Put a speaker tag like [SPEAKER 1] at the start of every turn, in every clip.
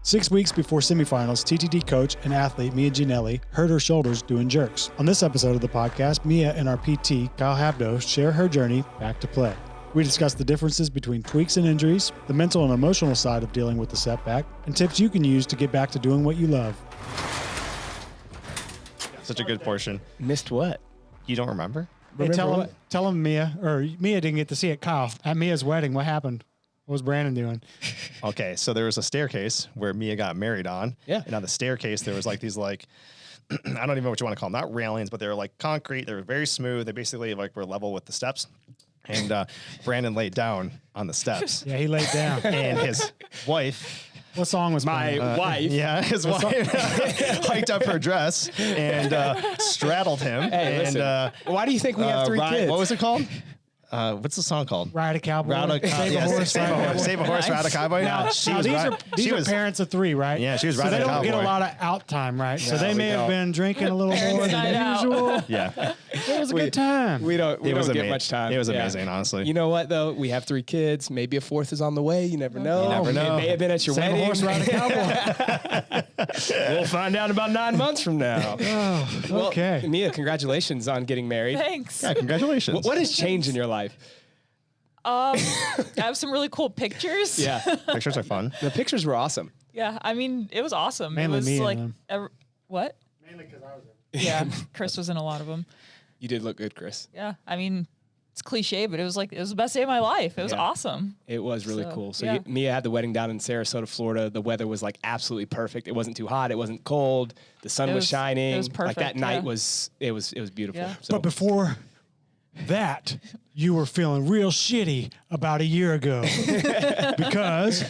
[SPEAKER 1] 6 weeks before semifinals, TTD coach and athlete Mia Ginelli hurt her shoulders doing jerks. On this episode of the podcast, Mia and our PT, Kyle Habdo, share her journey back to play. We discuss the differences between tweaks and injuries, the mental and emotional side of dealing with the setback, and tips you can use to get back to doing what you love.
[SPEAKER 2] Such a good portion.
[SPEAKER 3] Missed what?
[SPEAKER 2] You don't remember?
[SPEAKER 1] Hey, tell him Mia, or Mia didn't get to see it. Kyle, at Mia's wedding, what happened? What was Brandon doing?
[SPEAKER 2] Okay, so there was a staircase where Mia got married on.
[SPEAKER 3] Yeah.
[SPEAKER 2] And on the staircase, there was like these I don't even know what you want to call them. Not railings, but they were like concrete. They were very smooth. They basically like were level with the steps. And Brandon laid down on the steps.
[SPEAKER 1] Yeah, he laid down.
[SPEAKER 2] And his wife...
[SPEAKER 1] What song was
[SPEAKER 3] my wife?
[SPEAKER 2] Yeah, his wife hiked up her dress and straddled him.
[SPEAKER 3] Hey,
[SPEAKER 2] and
[SPEAKER 3] listen, why do you think we have three kids?
[SPEAKER 2] What was it called? What's the song called?
[SPEAKER 1] Ride a Cowboy.
[SPEAKER 2] Save a horse, ride a cowboy.
[SPEAKER 1] Now, these are parents of three, right?
[SPEAKER 2] Yeah, she was
[SPEAKER 1] so
[SPEAKER 2] riding a cowboy.
[SPEAKER 1] they don't get a lot of out time, right?
[SPEAKER 2] Yeah,
[SPEAKER 1] so they may have been drinking a little more than usual.
[SPEAKER 2] Yeah.
[SPEAKER 1] It was a good time.
[SPEAKER 3] We don't get much time.
[SPEAKER 2] It was amazing, honestly.
[SPEAKER 3] You know what, though? We have three kids. Maybe a fourth is on the way. You never know.
[SPEAKER 2] You never know.
[SPEAKER 3] It may have been at your
[SPEAKER 1] Save
[SPEAKER 3] wedding.
[SPEAKER 1] a horse, ride a cowboy.
[SPEAKER 3] We'll find out about 9 months from now.
[SPEAKER 1] Oh, okay.
[SPEAKER 3] Well, Mia, congratulations on getting married.
[SPEAKER 4] Thanks.
[SPEAKER 2] Yeah, congratulations.
[SPEAKER 3] What has changed in your life?
[SPEAKER 4] I have some really cool pictures.
[SPEAKER 3] Yeah.
[SPEAKER 2] Pictures are fun.
[SPEAKER 3] The pictures were awesome.
[SPEAKER 4] Yeah. I mean, it was awesome.
[SPEAKER 1] Mainly
[SPEAKER 4] it was
[SPEAKER 1] me and
[SPEAKER 4] like
[SPEAKER 1] them.
[SPEAKER 4] what?
[SPEAKER 1] Mainly because I was in.
[SPEAKER 4] Yeah. Chris was in a lot of them.
[SPEAKER 3] You did look good, Chris.
[SPEAKER 4] Yeah. I mean, it's cliche, but it was the best day of my life. It was awesome.
[SPEAKER 3] It was really cool. So
[SPEAKER 4] yeah.
[SPEAKER 3] Mia had the wedding down in Sarasota, Florida. The weather was like absolutely perfect. It wasn't too hot. It wasn't cold. The sun was shining.
[SPEAKER 4] It was perfect.
[SPEAKER 3] Like that night
[SPEAKER 4] yeah.
[SPEAKER 3] was beautiful.
[SPEAKER 4] Yeah.
[SPEAKER 3] So,
[SPEAKER 1] But before that, you were feeling real shitty about a year ago because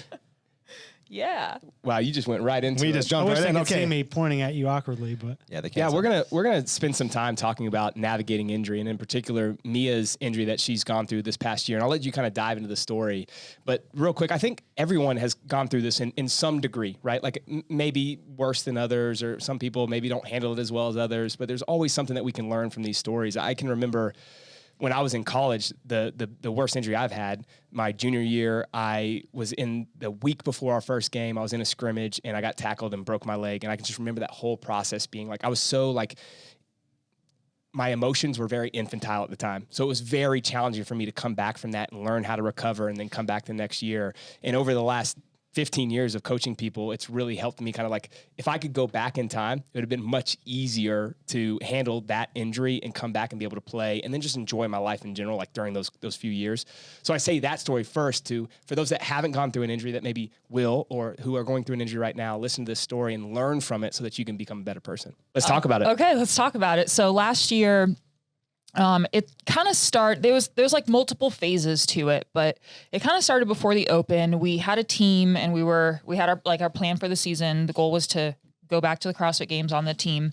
[SPEAKER 4] Yeah.
[SPEAKER 3] wow, you just went right into
[SPEAKER 2] We
[SPEAKER 3] it.
[SPEAKER 2] just
[SPEAKER 1] I
[SPEAKER 2] jumped
[SPEAKER 1] wish
[SPEAKER 2] right
[SPEAKER 1] they
[SPEAKER 2] in.
[SPEAKER 1] could see
[SPEAKER 2] Okay.
[SPEAKER 1] me pointing at you awkwardly, but
[SPEAKER 2] Yeah, they can't.
[SPEAKER 3] Yeah,
[SPEAKER 2] see.
[SPEAKER 3] we're gonna spend some time talking about navigating injury, and in particular Mia's injury that she's gone through this past year. And I'll let you kind of dive into the story. But real quick, I think everyone has gone through this in some degree, right? Like maybe worse than others, or some people maybe don't handle it as well as others. But there's always something that we can learn from these stories. I can remember when I was in college, the worst injury I've had, my junior year, I was in the week before our first game, I was in a scrimmage and I got tackled and broke my leg. And I can just remember that whole process being like, I was so like, my emotions were very infantile at the time. So it was very challenging for me to come back from that and learn how to recover and then come back the next year. And over the last 15 years of coaching people, it's really helped me kind of like, if I could go back in time, it would have been much easier to handle that injury and come back and be able to play and then just enjoy my life in general, like during those few years. So I say that story first for those that haven't gone through an injury that maybe will, or who are going through an injury right now, listen to this story and learn from it so that you can become a better person. Let's talk about it.
[SPEAKER 4] Okay, let's talk about it. So last year, it kind of there's like multiple phases to it, but it kind of started before the Open. We had a team and we had our plan for the season. The goal was to go back to the CrossFit Games on the team.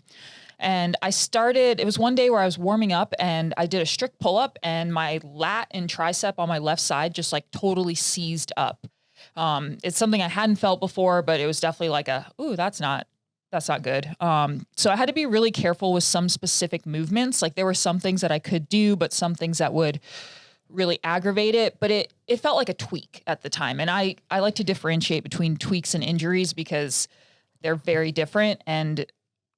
[SPEAKER 4] And it was one day where I was warming up and I did a strict pull up and my lat and tricep on my left side just like totally seized up. It's something I hadn't felt before, but it was definitely like that's not good. So I had to be really careful with some specific movements. Like there were some things that I could do, but some things that would really aggravate it. But it felt like a tweak at the time. And I like to differentiate between tweaks and injuries because they're very different. And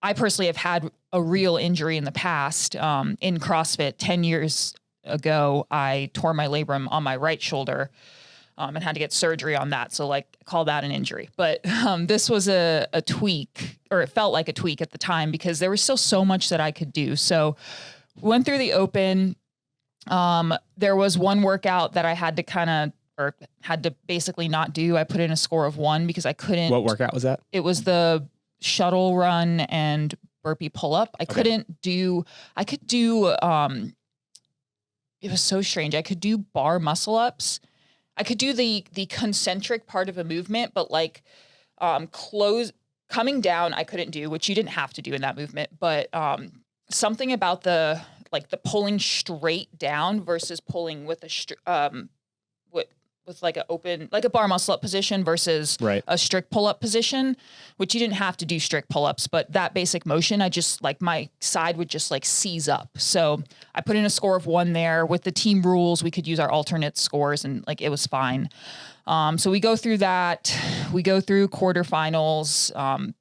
[SPEAKER 4] I personally have had a real injury in the past. In CrossFit 10 years ago, I tore my labrum on my right shoulder. And had to get surgery on that. So like call that an injury. But this was a tweak, or it felt like a tweak at the time because there was still so much that I could do. So went through the Open. There was one workout that I had to basically not do. I put in a score of 1 because I couldn't.
[SPEAKER 3] What workout was that?
[SPEAKER 4] It was the shuttle run and burpee pull up. I could do, it was so strange. I could do bar muscle ups. I could do the concentric part of a movement, but like coming down, I couldn't do, which you didn't have to do in that movement. But something about the pulling straight down versus pulling with with like a bar muscle up position versus a strict pull up position, which you didn't have to do strict pull ups, but that basic motion, I just like my side would just like seize up. So I put in a score of 1 there. With the team rules, we could use our alternate scores and like it was fine. So we go through that. We go through quarterfinals.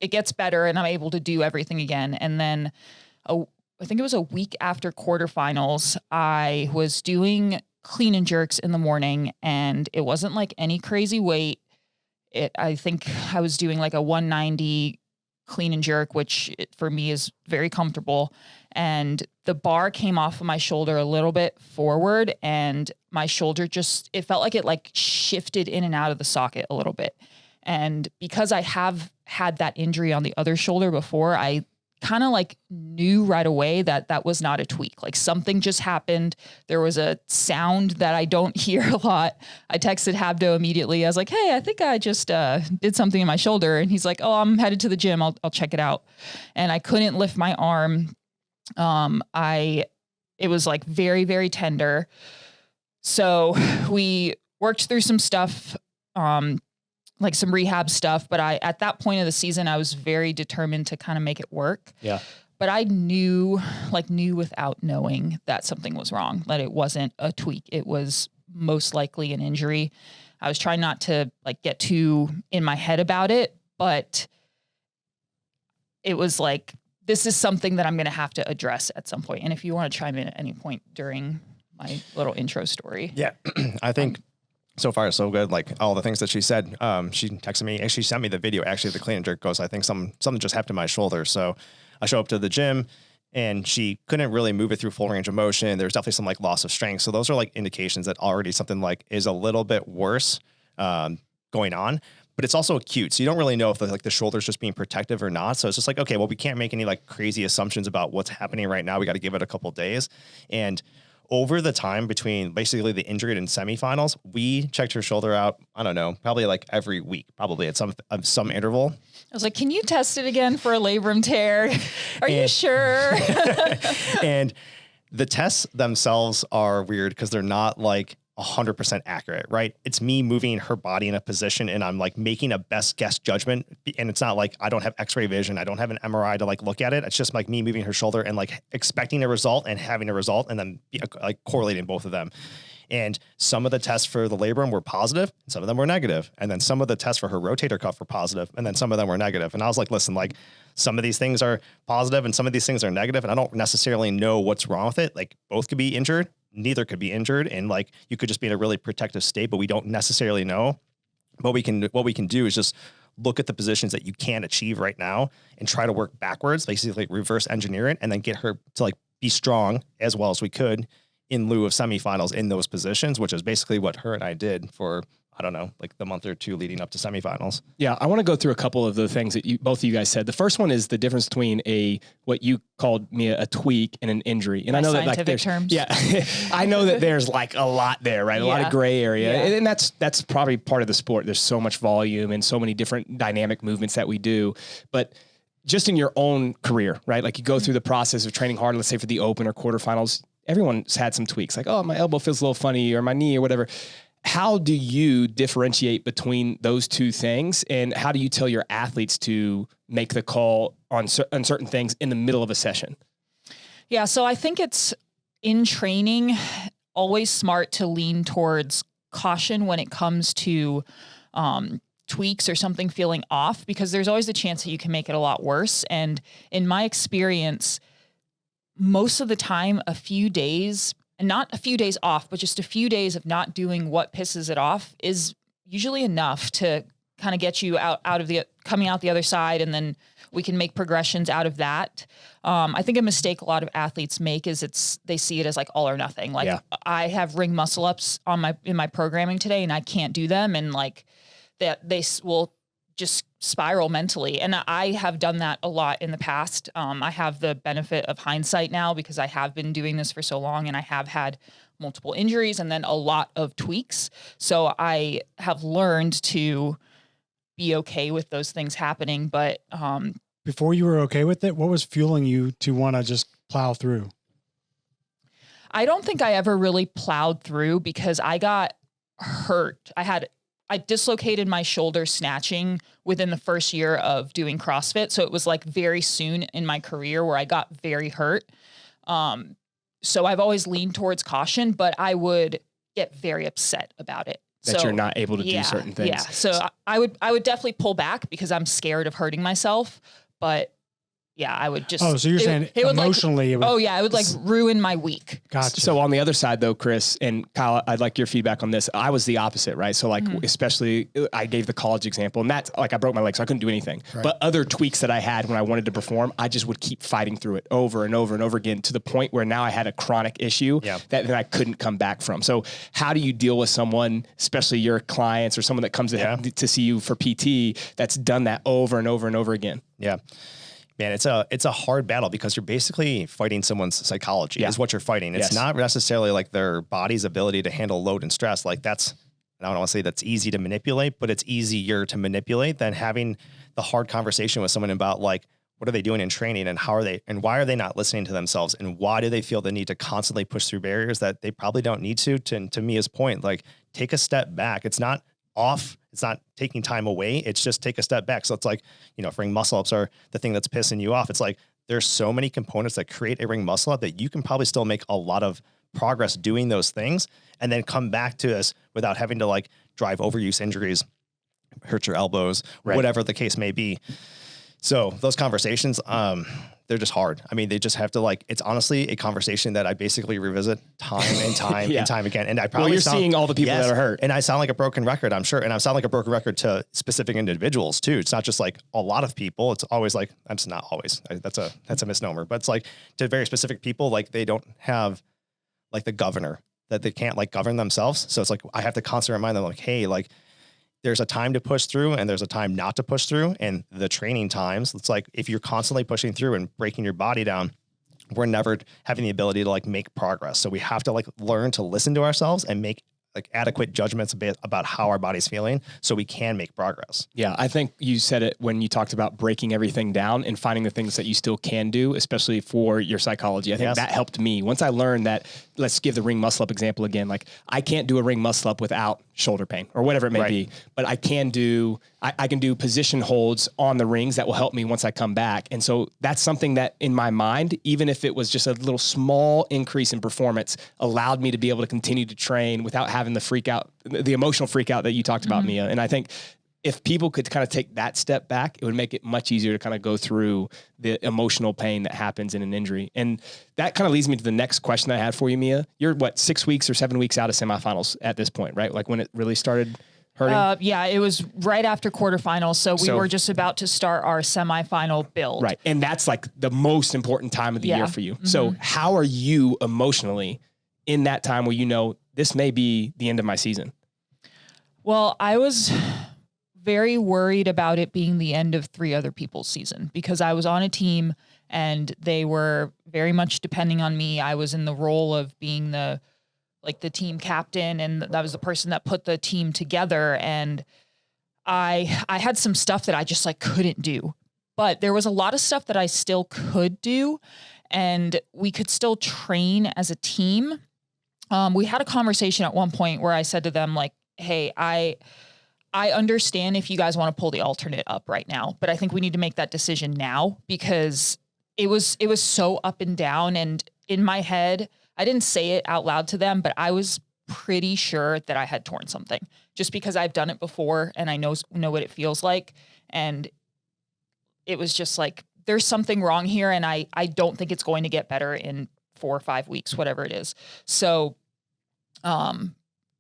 [SPEAKER 4] It gets better and I'm able to do everything again. And then I think it was a week after quarterfinals, I was doing clean and jerks in the morning and it wasn't like any crazy weight. I think I was doing like a 190 clean and jerk, which for me is very comfortable. And the bar came off of my shoulder a little bit forward and my shoulder it felt like it like shifted in and out of the socket a little bit. And because I have had that injury on the other shoulder before, I kind of like knew right away that that was not a tweak. Like something just happened. There was a sound that I don't hear a lot. I texted Habdo immediately. I was like, hey, I think I just did something in my shoulder. And he's like, oh, I'm headed to the gym. I'll check it out. And I couldn't lift my arm. It was like very, very tender. So we worked through some stuff, like some rehab stuff. But at that point of the season, I was very determined to kind of make it work.
[SPEAKER 3] Yeah.
[SPEAKER 4] But I knew without knowing that something was wrong, that it wasn't a tweak. It was most likely an injury. I was trying not to like get too in my head about it, but it was like, this is something that I'm going to have to address at some point. And if you want to chime in at any point during my little intro story.
[SPEAKER 2] Yeah. I think so far so good. Like all the things that she said, she texted me and she sent me the video. Actually, the clean and jerk goes, I think something just happened to my shoulder. So I show up to the gym and she couldn't really move it through full range of motion. There's definitely some like loss of strength. So those are like indications that already something like is a little bit worse going on. But it's also acute. So you don't really know if the shoulder's just being protective or not. So it's just like, okay, well, we can't make any like crazy assumptions about what's happening right now. We got to give it a couple of days. And over the time between basically the injury and semifinals, we checked her shoulder out, I don't know, probably like every week, probably at some interval.
[SPEAKER 4] I was like, can you test it again for a labrum tear? Are you sure?
[SPEAKER 2] And the tests themselves are weird because they're not like 100% accurate, right? It's me moving her body in a position and I'm like making a best guess judgment. And it's not like I don't have x-ray vision. I don't have an MRI to like look at it. It's just like me moving her shoulder and like expecting a result and having a result and then like correlating both of them. And some of the tests for the labrum were positive and some of them were negative. And then some of the tests for her rotator cuff were positive and then some of them were negative. And I was like, listen, like some of these things are positive and some of these things are negative and I don't necessarily know what's wrong with it. Like both could be injured. Neither could be injured. And like, you could just be in a really protective state, but we don't necessarily know. What we can do is just look at the positions that you can achieve right now and try to work backwards, basically reverse engineer it and then get her to like be strong as well as we could in lieu of semifinals in those positions, which is basically what her and I did for, I don't know, like the month or two leading up to semifinals.
[SPEAKER 3] Yeah, I want to go through a couple of the things that both of you guys said. The first one is the difference between what you called me a tweak and an injury. And I know that like there's
[SPEAKER 4] terms.
[SPEAKER 3] Yeah, I know that there's like a lot there, right? A lot of gray area, and that's probably part of the sport. There's so much volume and so many different dynamic movements that we do, but just in your own career, right? Like you go through the process of training hard. Let's say for the Open or quarterfinals, everyone's had some tweaks, like, oh, my elbow feels a little funny or my knee or whatever. How do you differentiate between those two things? And how do you tell your athletes to make the call on certain things in the middle of a session?
[SPEAKER 4] Yeah. So I think it's in training, always smart to lean towards caution when it comes to tweaks or something feeling off, because there's always the chance that you can make it a lot worse. And in my experience, most of the time, a few days, and not a few days off, but just a few days of not doing what pisses it off is usually enough to kind of get you coming out the other side. And then we can make progressions out of that. I think a mistake a lot of athletes make is they see it as like all or nothing. Like I have ring muscle ups in my programming today and I can't do them. And like that they will just spiral mentally. And I have done that a lot in the past. I have the benefit of hindsight now because I have been doing this for so long and I have had multiple injuries and then a lot of tweaks. So I have learned to be okay with those things happening. But
[SPEAKER 1] before you were okay with it, what was fueling you to want to just plow through?
[SPEAKER 4] I don't think I ever really plowed through because I got hurt. I dislocated my shoulder snatching within the first year of doing CrossFit. So it was like very soon in my career where I got very hurt. So I've always leaned towards caution, but I would get very upset about it.
[SPEAKER 3] that
[SPEAKER 4] So,
[SPEAKER 3] you're not able to do certain things.
[SPEAKER 4] Yeah. So I would definitely pull back because I'm scared of hurting myself. But yeah, I would just.
[SPEAKER 1] Oh, so you're saying emotionally?
[SPEAKER 4] it would like ruin my week.
[SPEAKER 1] Gotcha.
[SPEAKER 3] So on the other side though, Chris and Kyle, I'd like your feedback on this. I was the opposite, right? So like, especially I gave the college example, and that's like, I broke my leg, so I couldn't do anything. Right. But other tweaks that I had when I wanted to perform, I just would keep fighting through it over and over and over again to the point where now I had a chronic issue that I couldn't come back from. So how do you deal with someone, especially your clients or someone that comes to see you for PT, that's done that over and over and over again?
[SPEAKER 2] Yeah. Man, it's a hard battle because you're basically fighting someone's psychology is what you're fighting. It's not necessarily like their body's ability to handle load and stress. Like I don't want to say that's easy to manipulate, but it's easier to manipulate than having the hard conversation with someone about like, what are they doing in training and why are they not listening to themselves? And why do they feel the need to constantly push through barriers that they probably don't need to Mia's point, like take a step back. It's not off. It's not taking time away. It's just take a step back. So it's like, if ring muscle ups are the thing that's pissing you off, it's like, there's so many components that create a ring muscle up that you can probably still make a lot of progress doing those things and then come back to us without having to like drive overuse injuries, hurt your elbows, whatever the case may be. So those conversations, they're just hard. I mean, they just have to like, it's honestly a conversation that I basically revisit time and time and time again. And I probably
[SPEAKER 3] you're seeing all the people that are hurt.
[SPEAKER 2] And I sound like a broken record, I'm sure. And I sound like a broken record to specific individuals too. It's not just like a lot of people. It's always like, it's not always, that's a misnomer, but it's like to very specific people, like they don't have like the governor that they can't like govern themselves. So it's like, I have to constantly remind them like, hey, like, there's a time to push through and there's a time not to push through. And the training times, it's like, if you're constantly pushing through and breaking your body down, we're never having the ability to like make progress. So we have to like learn to listen to ourselves and make like adequate judgments about how our body's feeling so we can make progress.
[SPEAKER 3] Yeah. I think you said it when you talked about breaking everything down and finding the things that you still can do, especially for your psychology. I think that helped me. Once I learned that, let's give the ring muscle up example again. Like I can't do a ring muscle up without shoulder pain or whatever it may be, but I can do position holds on the rings that will help me once I come back. And so that's something that in my mind, even if it was just a little small increase in performance, allowed me to be able to continue to train without having the emotional freak out that you talked about, Mia. And I think if people could kind of take that step back, it would make it much easier to kind of go through the emotional pain that happens in an injury. And that kind of leads me to the next question I had for you, Mia. You're 6 weeks or 7 weeks out of semifinals at this point, right? Like when it really started hurting?
[SPEAKER 4] Yeah, it was right after quarterfinals. So we were just about to start our semifinal build.
[SPEAKER 3] Right. And that's like the most important time of the year for you. Mm-hmm. So how are you emotionally in that time where this may be the end of my season?
[SPEAKER 4] Well, I was very worried about it being the end of 3 other people's season because I was on a team and they were very much depending on me. I was in the role of being the team captain, and that was the person that put the team together. And I had some stuff that I just like couldn't do, but there was a lot of stuff that I still could do, and we could still train as a team. We had a conversation at one point where I said to them like, hey, I understand if you guys want to pull the alternate up right now, but I think we need to make that decision now because it was so up and down. And in my head, I didn't say it out loud to them, but I was pretty sure that I had torn something just because I've done it before and I know what it feels like. And it was just like, there's something wrong here. And I don't think it's going to get better in 4 or 5 weeks, whatever it is. So,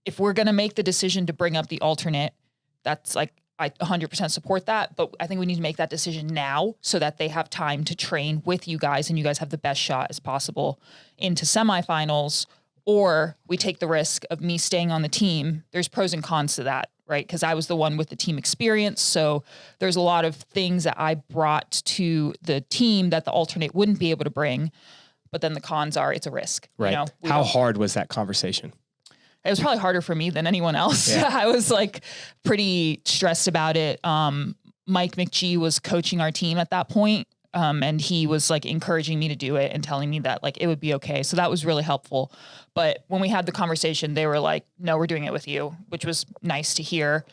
[SPEAKER 4] if we're going to make the decision to bring up the alternate, that's like, I 100% support that, but I think we need to make that decision now so that they have time to train with you guys and you guys have the best shot as possible into semifinals, or we take the risk of me staying on the team. There's pros and cons to that, right? Because I was the one with the team experience. So there's a lot of things that I brought to the team that the alternate wouldn't be able to bring. But then the cons are it's a risk.
[SPEAKER 3] Right. How hard was that conversation?
[SPEAKER 4] It was probably harder for me than anyone else. Yeah. I was like pretty stressed about it. Mike McGee was coaching our team at that point. And he was like encouraging me to do it and telling me that like it would be okay. So that was really helpful. But when we had the conversation, they were like, no, we're doing it with you, which was nice to hear.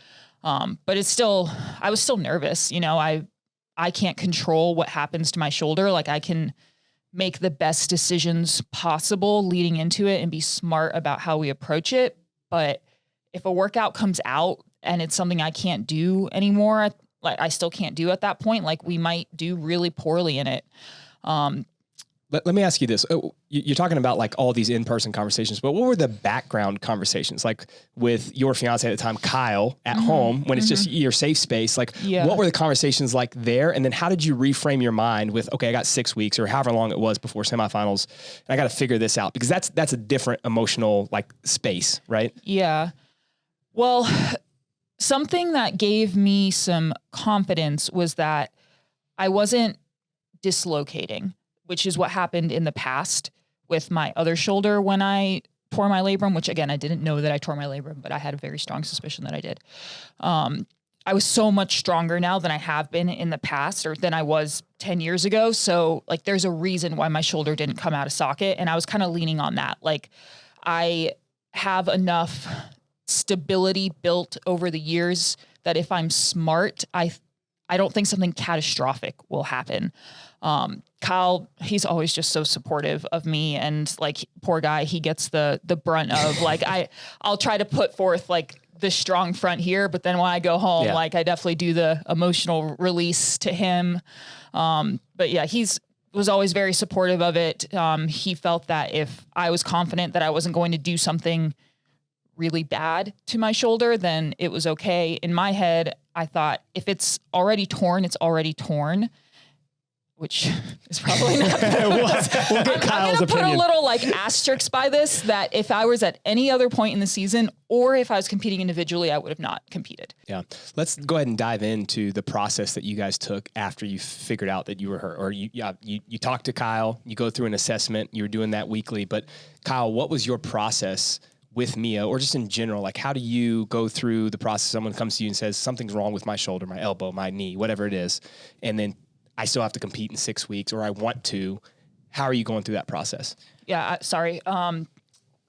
[SPEAKER 4] But I was still nervous. I can't control what happens to my shoulder. Like I can make the best decisions possible leading into it and be smart about how we approach it. But if a workout comes out and it's something I can't do anymore, like I still can't do at that point, like we might do really poorly in it.
[SPEAKER 3] Let me ask you this. You're talking about like all these in-person conversations, but what were the background conversations like with your fiance at the time, Kyle, at home when it's just your safe space? Like what were the conversations like there? And then how did you reframe your mind with, okay, I got 6 weeks or however long it was before semifinals, and I got to figure this out, because that's a different emotional like space, right?
[SPEAKER 4] Yeah. Well, something that gave me some confidence was that I wasn't dislocating, which is what happened in the past with my other shoulder when I tore my labrum, which again, I didn't know that I tore my labrum, but I had a very strong suspicion that I did. I was so much stronger now than I have been in the past, or than I was 10 years ago. So like, there's a reason why my shoulder didn't come out of socket. And I was kind of leaning on that. Like I have enough stability built over the years that if I'm smart, I don't think something catastrophic will happen. Kyle, he's always just so supportive of me, and like, poor guy, he gets the brunt of like, I'll try to put forth like the strong front here, but then when I go home, like I definitely do the emotional release to him. But yeah, was always very supportive of it. He felt that if I was confident that I wasn't going to do something really bad to my shoulder, then it was okay. In my head, I thought if it's already torn, it's already torn, which is probably not.
[SPEAKER 3] We'll get Kyle's
[SPEAKER 4] I'm gonna
[SPEAKER 3] opinion.
[SPEAKER 4] put a little like asterisk by this, that if I was at any other point in the season, or if I was competing individually, I would have not competed.
[SPEAKER 3] Yeah. Let's go ahead and dive into the process that you guys took after you figured out that you were hurt, or you talked to Kyle, you go through an assessment, you were doing that weekly, but Kyle, what was your process with Mia, or just in general? Like, how do you go through the process? Someone comes to you and says, something's wrong with my shoulder, my elbow, my knee, whatever it is, and then I still have to compete in 6 weeks, or I want to. How are you going through that process?
[SPEAKER 4] Yeah, sorry.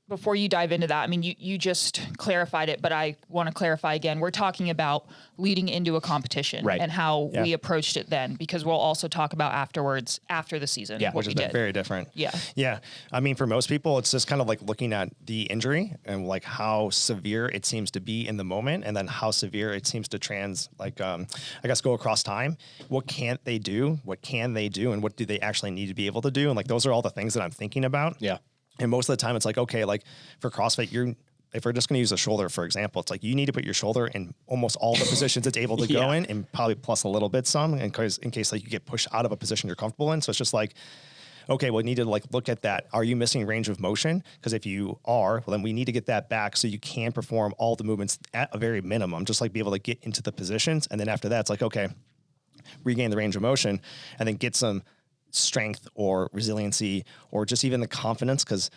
[SPEAKER 4] Before you dive into that, I mean, you just clarified it, but I want to clarify again. We're talking about leading into a competition,
[SPEAKER 3] right,
[SPEAKER 4] and how we approached it then, because we'll also talk about afterwards, after the season,
[SPEAKER 2] which is very different. Yeah. I mean, for most people, it's just kind of like looking at the injury and like how severe it seems to be in the moment, and then how severe it seems to go across time. What can't they do? What can they do? And what do they actually need to be able to do? And like, those are all the things that I'm thinking about.
[SPEAKER 3] Yeah.
[SPEAKER 2] And most of the time it's like, okay, like for CrossFit, if we're just going to use a shoulder, for example, it's like you need to put your shoulder in almost all the positions it's able to go in, and probably plus a little bit some, in case like you get pushed out of a position you're comfortable in. So it's just like, okay, well, we need to like look at that. Are you missing range of motion? Because if you are, well, then we need to get that back so you can perform all the movements at a very minimum, just like be able to get into the positions. And then after that, it's like, okay, regain the range of motion, and then get some strength or resiliency, or just even the confidence, because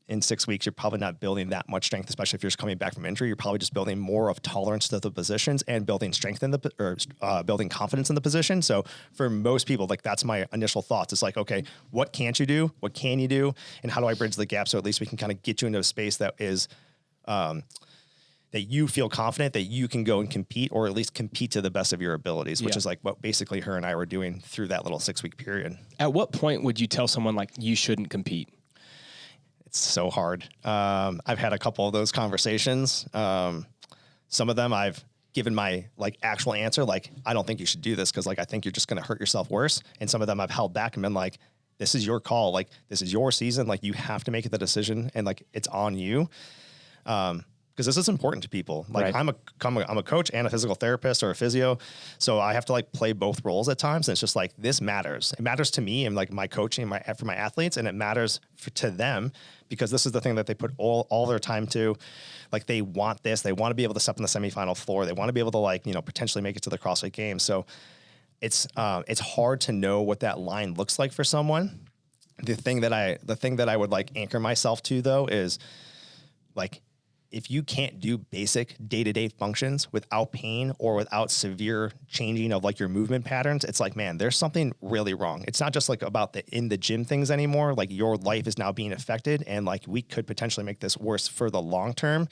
[SPEAKER 2] in 6 weeks, you're probably not building that much strength, especially if you're just coming back from injury. You're probably just building more of tolerance to the positions and building strength building confidence in the position. So for most people, like that's my initial thoughts. It's like, okay, what can't you do? What can you do? And how do I bridge the gap so at least we can kind of get you into a space that is, that you feel confident that you can go and compete, or at least compete to the best of your abilities, which is like what basically her and I were doing through that little 6 week period.
[SPEAKER 3] At what point would you tell someone like you shouldn't compete?
[SPEAKER 2] It's so hard. I've had a couple of those conversations. Some of them I've given my like actual answer, like, I don't think you should do this, because like I think you're just going to hurt yourself worse. And some of them I've held back and been like, this is your call. Like, this is your season. Like, you have to make the decision, and like it's on you. Because this is important to people. Like, I'm a coach and a physical therapist or a physio, so I have to like play both roles at times. And it's just like, this matters. It matters to me and like my coaching for my athletes, and it matters to them, because this is the thing that they put all their time to. Like, they want this. They want to be able to step on the semifinal floor. They want to be able to like, potentially make it to the CrossFit Games. So it's hard to know what that line looks like for someone. The thing that I would like anchor myself to though is like, if you can't do basic day-to-day functions without pain or without severe changing of like your movement patterns, it's like, man, there's something really wrong. It's not just like about the in the gym things anymore. Like, your life is now being affected, and like we could potentially make this worse for the long term.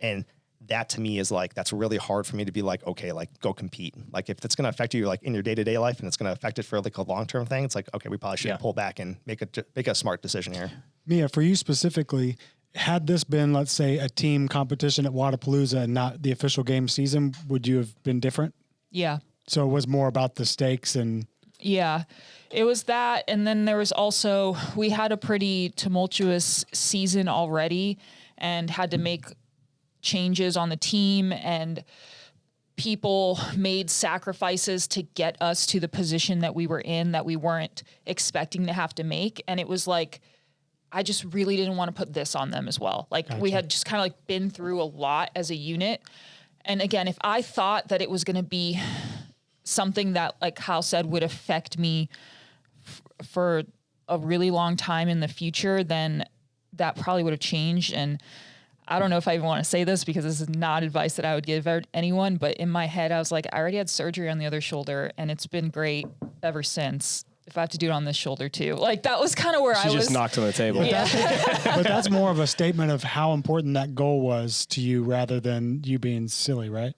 [SPEAKER 2] And that to me is like, that's really hard for me to be like, okay, like go compete. Like, if it's going to affect you like in your day-to-day life and it's going to affect it for like a long-term thing, it's like, okay, we probably should pull back and make a smart decision here.
[SPEAKER 1] Mia, for you specifically, had this been, let's say, a team competition at Wadapalooza and not the official game season, would you have been different?
[SPEAKER 4] Yeah.
[SPEAKER 1] So it was more about the stakes and...
[SPEAKER 4] Yeah, it was that. And then there was also, we had a pretty tumultuous season already and had to make changes on the team, and people made sacrifices to get us to the position that we were in that we weren't expecting to have to make. And it was like, I just really didn't want to put this on them as well. Like we had just kind of like been through a lot as a unit. And again, if I thought that it was going to be something that, like Kyle said, would affect me for a really long time in the future, then that probably would have changed. And I don't know if I even want to say this because this is not advice that I would give anyone, but in my head, I was like, I already had surgery on the other shoulder and it's been great ever since. If I have to do it on this shoulder too, like that was kind of where I was.
[SPEAKER 3] She just knocked on the table.
[SPEAKER 4] Yeah.
[SPEAKER 1] But that's more of a statement of how important that goal was to you rather than you being silly, right?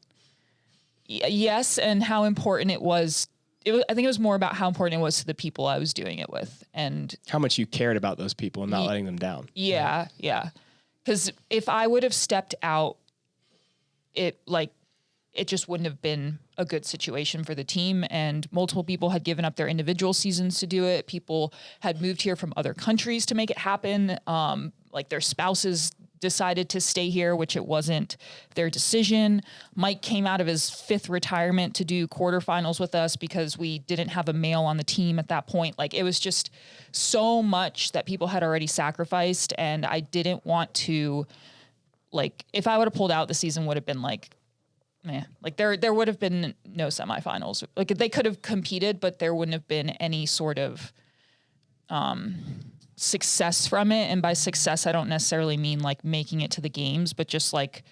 [SPEAKER 4] Yes, and how important it was. I think it was more about how important it was to the people I was doing it with, and
[SPEAKER 3] how much you cared about those people and not letting them down.
[SPEAKER 4] Yeah. Because if I would have stepped out, it just wouldn't have been a good situation for the team. And multiple people had given up their individual seasons to do it. People had moved here from other countries to make it happen. Like their spouses decided to stay here, which it wasn't their decision. Mike came out of his 5th retirement to do quarterfinals with us because we didn't have a male on the team at that point. Like it was just so much that people had already sacrificed. And I didn't want to, like, if I would have pulled out, the season would have been like, like there would have been no semifinals. Like they could have competed, but there wouldn't have been any sort of success from it. And by success, I don't necessarily mean like making it to the games, but just like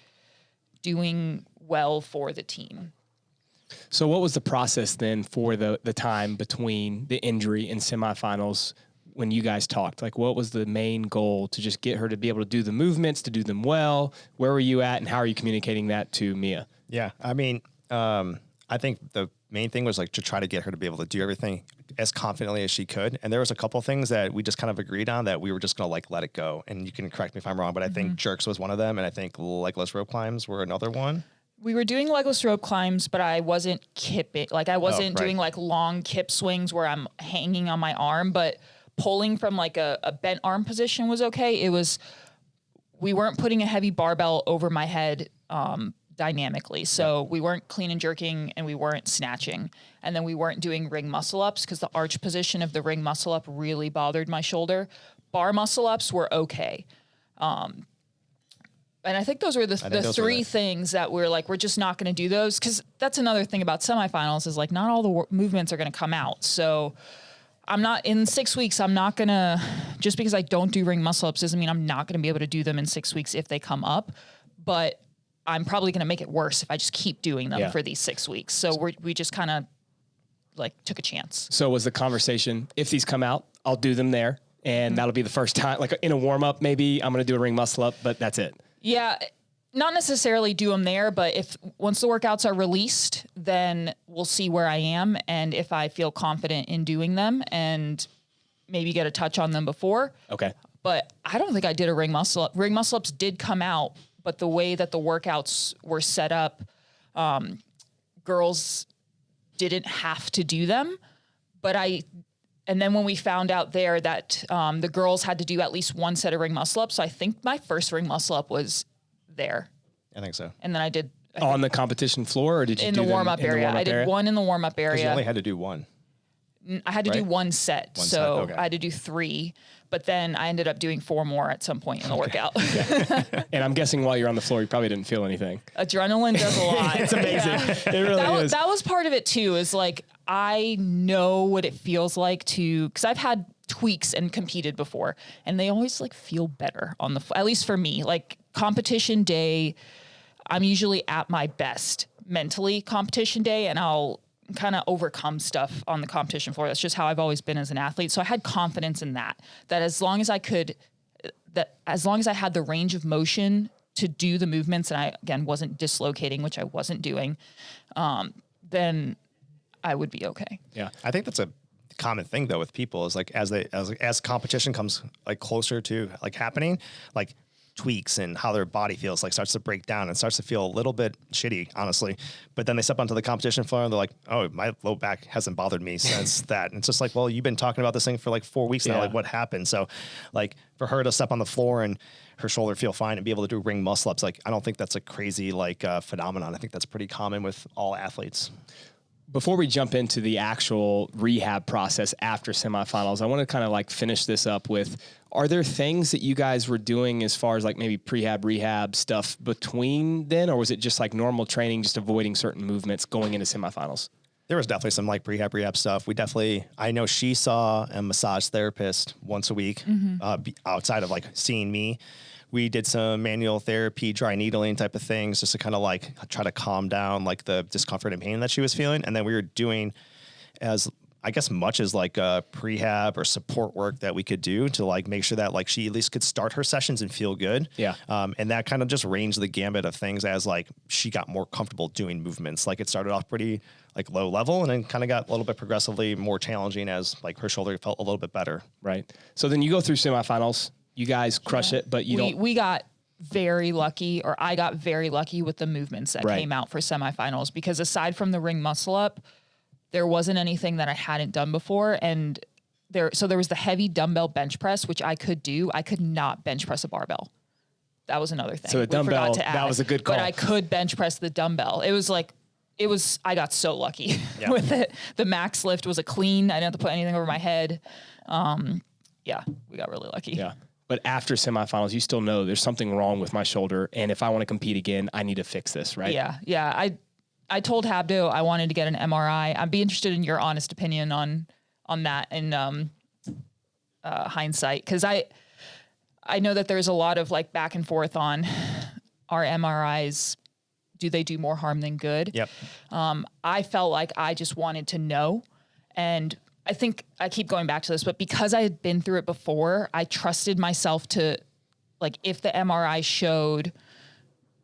[SPEAKER 4] doing well for the team.
[SPEAKER 3] So what was the process then for the time between the injury and semifinals when you guys talked? Like what was the main goal to just get her to be able to do the movements, to do them well? Where were you at and how are you communicating that to Mia?
[SPEAKER 2] Yeah. I mean, I think the main thing was like to try to get her to be able to do everything as confidently as she could. And there was a couple of things that we just kind of agreed on that we were just going to like let it go. And you can correct me if I'm wrong, but I think jerks was one of them. And I think legless rope climbs were another one.
[SPEAKER 4] We were doing legless rope climbs, but I wasn't kipping. Like I wasn't doing like long kip swings where I'm hanging on my arm, but pulling from like a bent arm position was okay. It was, we weren't putting a heavy barbell over my head dynamically. So we weren't clean and jerking and we weren't snatching. And then we weren't doing ring muscle ups because the arch position of the ring muscle up really bothered my shoulder. Bar muscle ups were okay. And I think those were the 3 things that we're like, we're just not going to do those. Because that's another thing about semifinals is like not all the movements are going to come out. So I'm not in 6 weeks. I'm not going to, just because I don't do ring muscle ups doesn't mean I'm not going to be able to do them in 6 weeks if they come up. But I'm probably going to make it worse if I just keep doing them for these 6 weeks. So we just kind of like took a chance.
[SPEAKER 3] So was the conversation, if these come out, I'll do them there. And that'll be the first time, like in a warm up, maybe I'm going to do a ring muscle up, but that's it.
[SPEAKER 4] Yeah. Not necessarily do them there, but once the workouts are released, then we'll see where I am. And if I feel confident in doing them and maybe get a touch on them before.
[SPEAKER 3] Okay.
[SPEAKER 4] But I don't think I did a ring muscle up. Ring muscle ups did come out, but the way that the workouts were set up, girls didn't have to do them. And then when we found out there that the girls had to do at least one set of ring muscle ups, so I think my first ring muscle up was there.
[SPEAKER 2] I think so.
[SPEAKER 4] And then I did
[SPEAKER 3] on the competition floor, or did you
[SPEAKER 4] in
[SPEAKER 3] do
[SPEAKER 4] the warm up area? I did one in the warm up area.
[SPEAKER 2] You only had to do one.
[SPEAKER 4] I had to do one set,
[SPEAKER 2] Okay.
[SPEAKER 4] I had to do 3. But then I ended up doing 4 more at some point in the workout.
[SPEAKER 3] And I'm guessing while you're on the floor, you probably didn't feel anything.
[SPEAKER 4] Adrenaline does a lot.
[SPEAKER 3] It's amazing. Yeah. It really is.
[SPEAKER 4] That was part of it too, is like, I know what it feels like because I've had tweaks and competed before and they always like feel better on at least for me, like competition day, I'm usually at my best mentally competition day and I'll kind of overcome stuff on the competition floor. That's just how I've always been as an athlete. So I had confidence in that as long as I had the range of motion to do the movements and I, again, wasn't dislocating, which I wasn't doing, then I would be okay.
[SPEAKER 2] Yeah. I think that's a common thing though with people is like, as competition comes like closer to like happening, like tweaks and how their body feels, like starts to break down and starts to feel a little bit shitty, honestly. But then they step onto the competition floor and they're like, oh, my low back hasn't bothered me since that. And it's just like, well, you've been talking about this thing for like 4 weeks now. Like, what happened? So like for her to step on the floor and her shoulder feel fine and be able to do ring muscle ups, like I don't think that's a crazy like phenomenon. I think that's pretty common with all athletes.
[SPEAKER 3] Before we jump into the actual rehab process after semifinals, I want to kind of like finish this up with, are there things that you guys were doing as far as like maybe prehab, rehab stuff between then, or was it just like normal training, just avoiding certain movements going into semifinals? There
[SPEAKER 2] was definitely some like prehab, rehab stuff. I know she saw a massage therapist once a week outside of like seeing me. We did some manual therapy, dry needling type of things just to kind of like try to calm down like the discomfort and pain that she was feeling. And then we were doing as, I guess, much as like a prehab or support work that we could do to like make sure that like she at least could start her sessions and feel good.
[SPEAKER 3] Yeah.
[SPEAKER 2] And that kind of just ranged the gambit of things as like she got more comfortable doing movements. Like it started off pretty like low level and then kind of got a little bit progressively more challenging as like her shoulder felt a little bit better.
[SPEAKER 3] Right. So then you go through semifinals. You guys crush it, but
[SPEAKER 4] we got very lucky, or I got very lucky with the movements that came out for semifinals, because aside from the ring muscle up, there wasn't anything that I hadn't done before. And there was the heavy dumbbell bench press, which I could do. I could not bench press a barbell. That was another thing.
[SPEAKER 3] So the dumbbell, that was a good call.
[SPEAKER 4] But I could bench press the dumbbell. I got so lucky with it. The max lift was a clean. I didn't have to put anything over my head. We got really lucky.
[SPEAKER 3] Yeah. But after semifinals, you still know there's something wrong with my shoulder. And if I want to compete again, I need to fix this, right?
[SPEAKER 4] Yeah. Yeah. I told Habdo I wanted to get an MRI. I'd be interested in your honest opinion on that in hindsight. Cause I know that there's a lot of like back and forth on our MRIs. Do they do more harm than good?
[SPEAKER 2] Yep.
[SPEAKER 4] I felt like I just wanted to know. And I think I keep going back to this, but because I had been through it before, I trusted myself to, like, if the MRI showed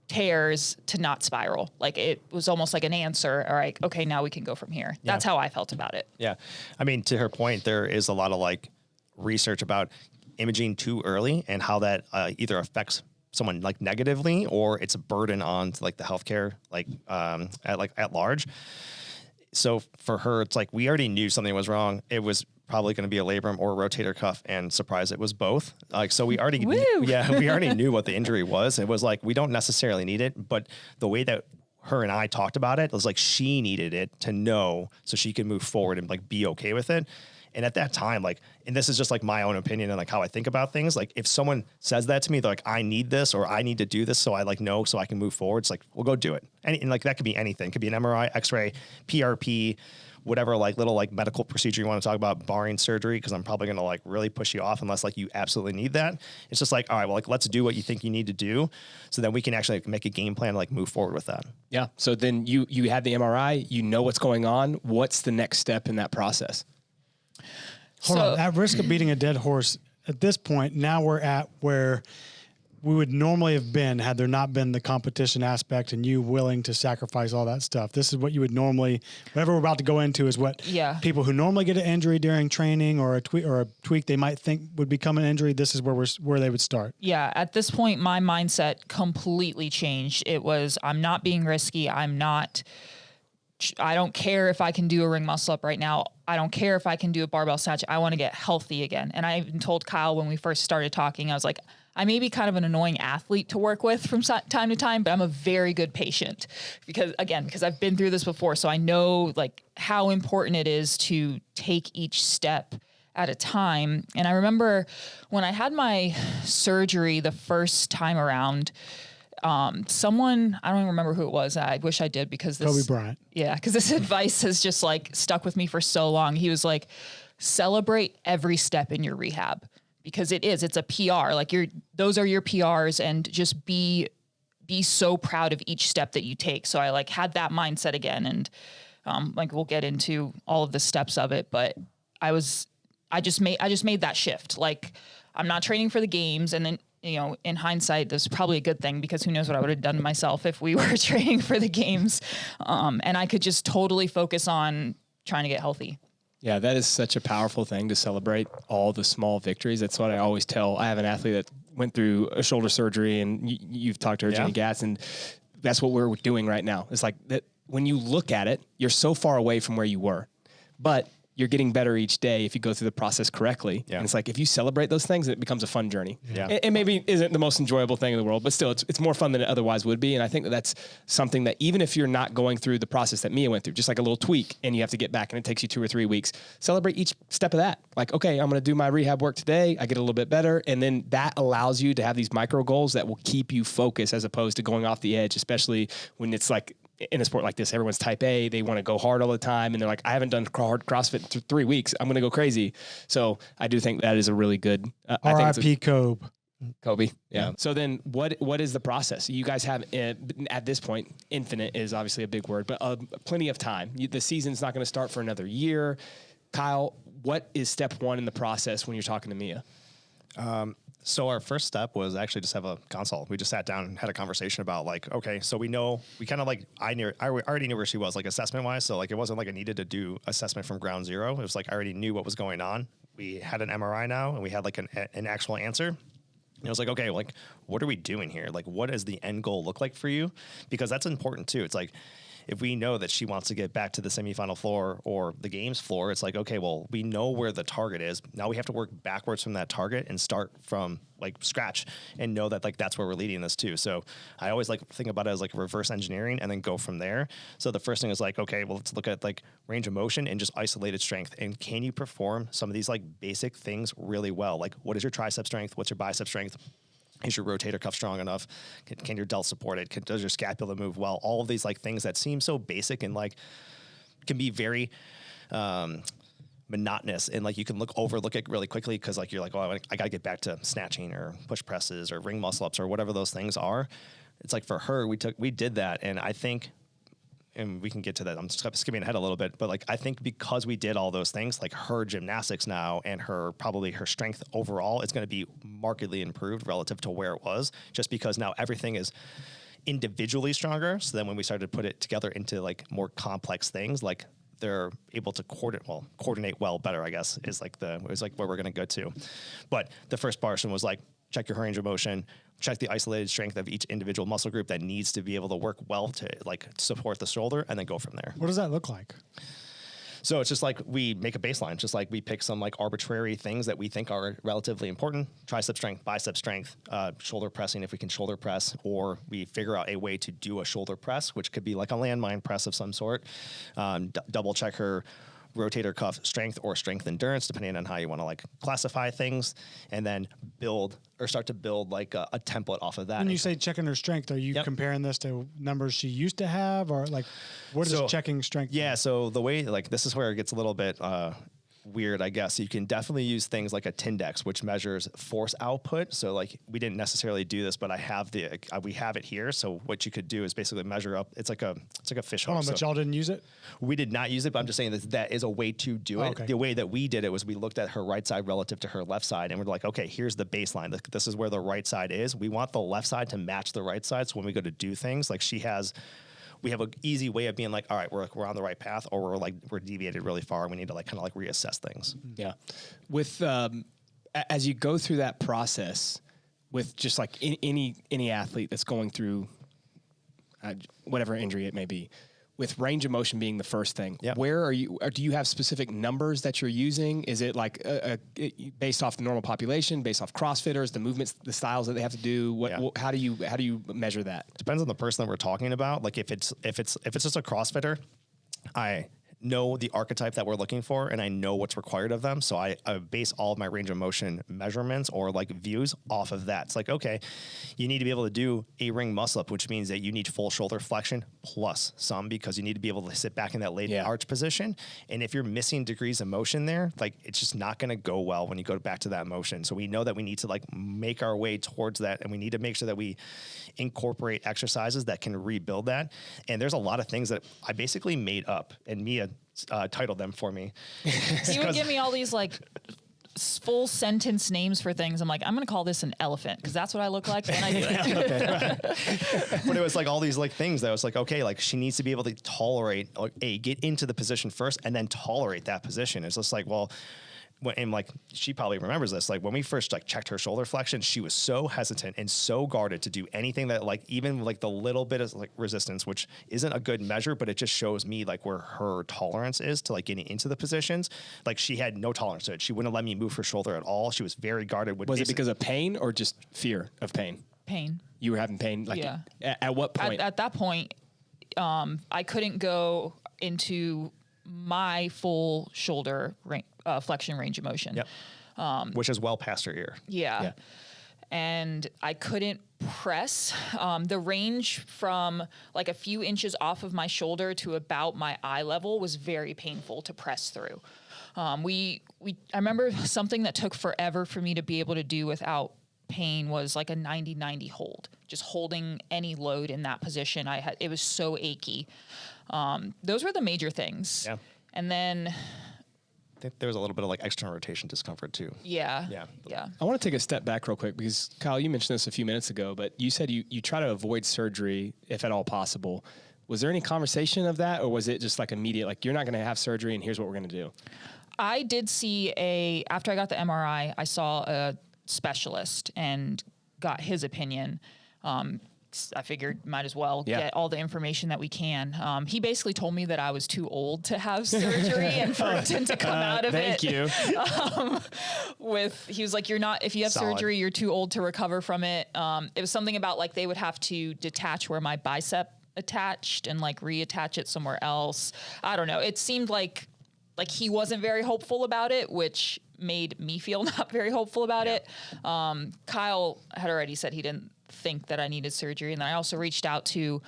[SPEAKER 4] tears, to not spiral. Like, it was almost like an answer. All right, okay, now we can go from here.
[SPEAKER 2] Yeah.
[SPEAKER 4] That's how I felt about it.
[SPEAKER 2] Yeah. I mean, to her point, there is a lot of like research about imaging too early and how that either affects someone like negatively or it's a burden on like the healthcare, at large. So for her, it's like, we already knew something was wrong. It was probably going to be a labrum or a rotator cuff, and surprise, it was both. Like, so we already, we already knew what the injury was. It was like, we don't necessarily need it, but the way that her and I talked about it was like, she needed it to know so she could move forward and like be okay with it. And at that time, like, and this is just like my own opinion and like how I think about things. Like, if someone says that to me, they're like, I need this, or I need to do this so I like know so I can move forward. It's like, we'll go do it. And like, that could be anything. It could be an MRI, X-ray, PRP, whatever, like little like medical procedure you want to talk about, barring surgery, because I'm probably going to like really push you off unless like you absolutely need that. It's just like, all right, well, like, let's do what you think you need to do so that we can actually like, make a game plan to like move forward with that.
[SPEAKER 3] Yeah. So then you had the MRI, you know what's going on. What's the next step in that process?
[SPEAKER 1] Hold on. At risk of beating a dead horse, at this point, now we're at where we would normally have been had there not been the competition aspect and you willing to sacrifice all that stuff. This is what you would normally, whatever we're about to go into is what people who normally get an injury during training or a tweak they might think would become an injury. This is where they would start.
[SPEAKER 4] Yeah. At this point, my mindset completely changed. It was, I'm not being risky. I don't care if I can do a ring muscle up right now. I don't care if I can do a barbell snatch. I want to get healthy again. And I even told Kyle when we first started talking, I was like, I may be kind of an annoying athlete to work with from time to time, but I'm a very good patient because I've been through this before. So I know like how important it is to take each step at a time. And I remember when I had my surgery the first time around, someone, I don't even remember who it was. I wish I did because this
[SPEAKER 1] Kobe Bryant. Yeah.
[SPEAKER 4] Cause this advice has just like stuck with me for so long. He was like, celebrate every step in your rehab because it's a PR. Like those are your PRs, and just be so proud of each step that you take. So I like had that mindset again. And, like we'll get into all of the steps of it, but I just made that shift. Like I'm not training for the games. And then, you know, in hindsight, this is probably a good thing because who knows what I would have done to myself if we were training for the games. And I could just totally focus on trying to get healthy.
[SPEAKER 3] Yeah, that is such a powerful thing to celebrate all the small victories. That's what I always tell. I have an athlete that went through a shoulder surgery, and you've talked to her, Jenny Gatz, and that's what we're doing right now. It's like that when you look at it, you're so far away from where you were, but you're getting better each day if you go through the process correctly. Yeah. And it's like, if you celebrate those things, it becomes a fun journey. Yeah. It maybe isn't the most enjoyable thing in the world, but still it's more fun than it otherwise would be. And I think that's something that even if you're not going through the process that Mia went through, just like a little tweak and you have to get back and it takes you 2 or 3 weeks, celebrate each step of that. Like, okay, I'm going to do my rehab work today. I get a little bit better. And then that allows you to have these micro goals that will keep you focused as opposed to going off the edge, especially when it's like, in a sport like this, everyone's type A, they want to go hard all the time. And they're like, I haven't done hard CrossFit in 3 weeks. I'm going to go crazy. So I do think that is a really good,
[SPEAKER 1] R.I.P.
[SPEAKER 3] Kobe. Yeah. So then what is the process? You guys have, at this point, infinite is obviously a big word, but plenty of time. The season's not going to start for another year. Kyle, what is step one in the process when you're talking to Mia?
[SPEAKER 2] So our first step was actually just have a consult. We just sat down and had a conversation about like, okay, so we kind of like, I already knew where she was like assessment wise. So like, it wasn't like I needed to do assessment from ground zero. It was like, I already knew what was going on. We had an MRI now and we had like an actual answer. And I was like, okay, like, what are we doing here? Like, what does the end goal look like for you? Because that's important too. It's like, if we know that she wants to get back to the semifinal floor or the games floor, it's like, okay, well, we know where the target is. Now we have to work backwards from that target and start from like scratch and know that like that's where we're leading this to. So I always like think about it as like reverse engineering and then go from there. So the first thing is like, okay, well, let's look at like range of motion and just isolated strength. And can you perform some of these like basic things really well? Like, what is your tricep strength? What's your bicep strength? Is your rotator cuff strong enough? Can your delt support it? Does your scapula move well? All of these like things that seem so basic and like can be very monotonous and like you can overlook it really quickly because like you're like, oh, I got to get back to snatching or push presses or ring muscle ups or whatever those things are. It's like for her, we did that, and I think. And we can get to that. I'm skipping ahead a little bit, but like I think because we did all those things, like her gymnastics now and probably her strength overall is going to be markedly improved relative to where it was, just because now everything is individually stronger. So then when we started to put it together into like more complex things, like they're able to coordinate well better, I guess, is like where we're going to go to. But the first portion was like, check your range of motion, check the isolated strength of each individual muscle group that needs to be able to work well to like support the shoulder, and then go from there.
[SPEAKER 1] What does that look like?
[SPEAKER 2] So it's just like we make a baseline, just like we pick some like arbitrary things that we think are relatively important: tricep strength, bicep strength, shoulder pressing if we can shoulder press, or we figure out a way to do a shoulder press, which could be like a landmine press of some sort. Double check her rotator cuff strength or strength endurance, depending on how you want to like classify things, and then start to build like a template off of that.
[SPEAKER 1] When you say checking her strength, are you comparing this to numbers she used to have, or like what is checking strength?
[SPEAKER 2] Yeah. So the way like this is where it gets a little bit weird, I guess. You can definitely use things like a Tindex, which measures force output. So like we didn't necessarily do this, but I have we have it here. So what you could do is basically measure up. It's like a fish hook.
[SPEAKER 1] Hold on, but y'all didn't use it?
[SPEAKER 2] We did not use it, but I'm just saying that is a way to do it. Okay. The way that we did it was we looked at her right side relative to her left side, and we're like, okay, here's the baseline. This is where the right side is. We want the left side to match the right side. So when we go to do things, like we have an easy way of being like, all right, we're on the right path, or we're deviated really far. We need to like kind of like reassess things.
[SPEAKER 3] Yeah. With as you go through that process with just like any athlete that's going through whatever injury it may be, with range of motion being the first thing, where are you? Or do you have specific numbers that you're using? Is it like based off the normal population, based off CrossFitters, the movements, the styles that they have to do? How do you measure that?
[SPEAKER 2] Depends on the person that we're talking about. Like if it's just a CrossFitter, I know the archetype that we're looking for and I know what's required of them. So I base all of my range of motion measurements or like views off of that. It's like, okay, you need to be able to do a ring muscle up, which means that you need full shoulder flexion plus some, because you need to be able to sit back in that late arch position. And if you're missing degrees of motion there, like it's just not going to go well when you go back to that motion. So we know that we need to like make our way towards that, and we need to make sure that we incorporate exercises that can rebuild that. And there's a lot of things that I basically made up, and Mia titled them for me.
[SPEAKER 4] So you would give me all these like full sentence names for things. I'm like, I'm going to call this an elephant because that's what I look like. And I do it.
[SPEAKER 2] But it was like all these like things that I was like, okay, like she needs to be able to tolerate, like, get into the position first and then tolerate that position. It's just like, well, and like she probably remembers this, like when we first like checked her shoulder flexion, she was so hesitant and so guarded to do anything that like even like the little bit of like resistance, which isn't a good measure, but it just shows me like where her tolerance is to like getting into the positions. Like she had no tolerance to it. She wouldn't let me move her shoulder at all. She was very guarded.
[SPEAKER 3] Was it because of pain or just fear of pain?
[SPEAKER 4] Pain.
[SPEAKER 3] You were having pain? Like
[SPEAKER 4] Yeah.
[SPEAKER 3] At what point?
[SPEAKER 4] At that point, I couldn't go into my full shoulder flexion range of motion.
[SPEAKER 2] Yep. Which is well past her ear.
[SPEAKER 4] Yeah. And I couldn't press. The range from like a few inches off of my shoulder to about my eye level was very painful to press through. I remember something that took forever for me to be able to do without pain was like a 90-90 hold, just holding any load in that position. It was so achy. Those were the major things.
[SPEAKER 2] Yeah.
[SPEAKER 4] And then
[SPEAKER 2] I think there was a little bit of like external rotation discomfort too.
[SPEAKER 4] Yeah.
[SPEAKER 3] I want to take a step back real quick because Kyle, you mentioned this a few minutes ago, but you said you try to avoid surgery if at all possible. Was there any conversation of that, or was it just like immediate, like you're not going to have surgery and here's what we're going to do?
[SPEAKER 4] I did see after I got the MRI, I saw a specialist and got his opinion. I figured might as well get all the information that we can. He basically told me that I was too old to have surgery and for it to come out of it.
[SPEAKER 3] Thank you.
[SPEAKER 4] He was like, if you have surgery, you're too old to recover from it. It was something about like they would have to detach where my bicep attached and like reattach it somewhere else. I don't know. It seemed like he wasn't very hopeful about it, which made me feel not very hopeful about it. Kyle had already said he didn't think that I needed surgery. And then I also reached out to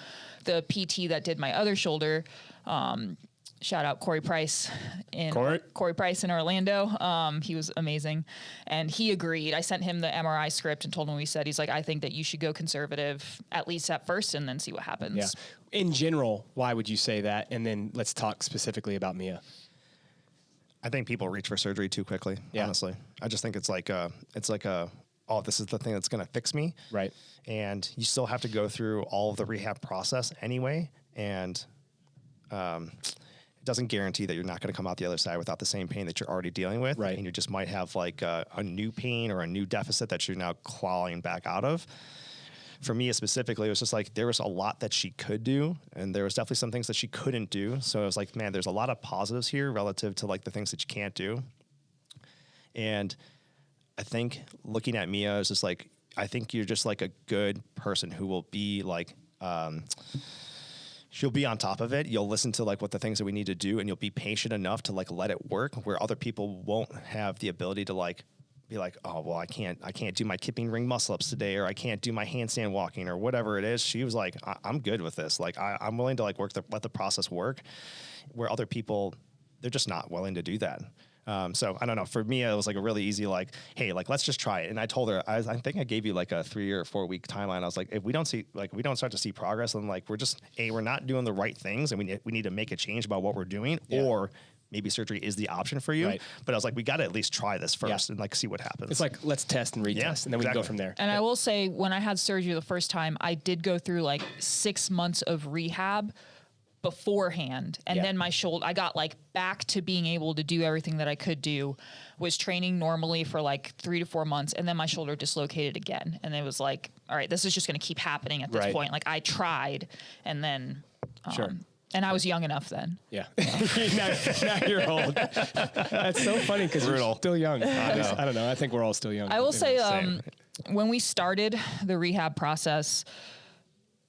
[SPEAKER 4] the PT that did my other shoulder. Shout out Corey Price in Orlando. He was amazing. And he agreed. I sent him the MRI script and told him what he said. He's like, I think that you should go conservative at least at first and then see what happens.
[SPEAKER 3] Yeah. In general, why would you say that? And then let's talk specifically about Mia.
[SPEAKER 2] I think people reach for surgery too quickly. Honestly, I just think it's like oh, this is the thing that's going to fix me.
[SPEAKER 3] Right.
[SPEAKER 2] And you still have to go through all of the rehab process anyway. And it doesn't guarantee that you're not going to come out the other side without the same pain that you're already dealing with.
[SPEAKER 3] Right.
[SPEAKER 2] And you just might have like a new pain or a new deficit that you're now clawing back out of. For me specifically, it was just like there was a lot that she could do, and there was definitely some things that she couldn't do. So it was like, man, there's a lot of positives here relative to like the things that you can't do. And I think looking at Mia is just like, I think you're just like a good person who will be like, she'll be on top of it. You'll listen to like what the things that we need to do, and you'll be patient enough to like let it work, where other people won't have the ability to like be like, oh, well, I can't do my kipping ring muscle ups today, or I can't do my handstand walking or whatever it is. She was like, I'm good with this. Like I'm willing to like let the process work, where other people, they're just not willing to do that. So I don't know. For me, it was like a really easy, like, hey, like, let's just try it. And I told her, I think I gave you like a 3 or 4 week timeline. I was like, if we don't start to see progress, then like, we're not doing the right things, and we need to make a change about what we're doing, or maybe surgery is the option for you. Right. But I was like, we got to at least try this first and like see what happens.
[SPEAKER 3] It's like, let's test and retest, and then we can go from there.
[SPEAKER 4] And I will say, when I had surgery the first time, I did go through like 6 months of rehab beforehand. And then my shoulder, I got like back to being able to do everything that I could do, was training normally for like 3 to 4 months. And then my shoulder dislocated again. And it was like, all right, this is just going to keep happening at this point. Like I tried, and then, and I was young enough then.
[SPEAKER 3] Yeah. now you're old. That's so funny because you're still young. I don't know. I think we're all still young.
[SPEAKER 4] I will say, when we started the rehab process,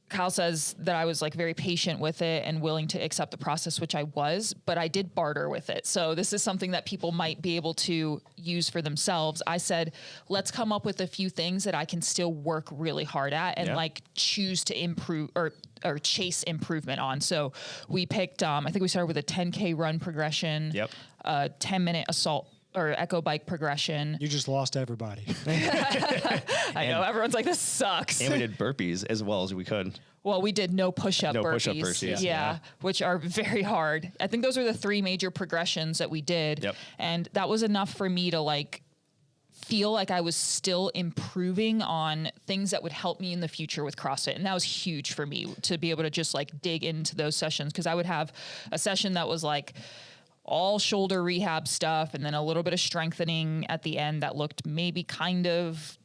[SPEAKER 4] Kyle says that I was like very patient with it and willing to accept the process, which I was, but I did barter with it. So this is something that people might be able to use for themselves. I said, let's come up with a few things that I can still work really hard at and like choose to improve or chase improvement on. So we picked, I think we started with a 10K run progression, a 10-minute assault or echo bike progression.
[SPEAKER 1] You just lost everybody.
[SPEAKER 4] I know, everyone's like, this sucks.
[SPEAKER 2] And we did burpees as well as we could.
[SPEAKER 4] Well, we did no push-up burpees. Yeah, which are very hard. I think those are the 3 major progressions that we did. And that was enough for me to like feel like I was still improving on things that would help me in the future with CrossFit. And that was huge for me to be able to just like dig into those sessions. Cause I would have a session that was like all shoulder rehab stuff and then a little bit of strengthening at the end that looked maybe kind of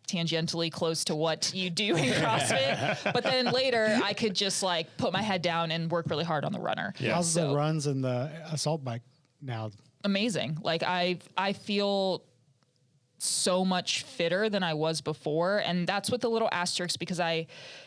[SPEAKER 4] tangentially close to what you do in CrossFit. But then later I could just like put my head down and work really hard on the runner.
[SPEAKER 1] Yeah. How's the runs and the assault bike now?
[SPEAKER 4] Amazing. Like I feel so much fitter than I was before. And that's with the little asterisk because I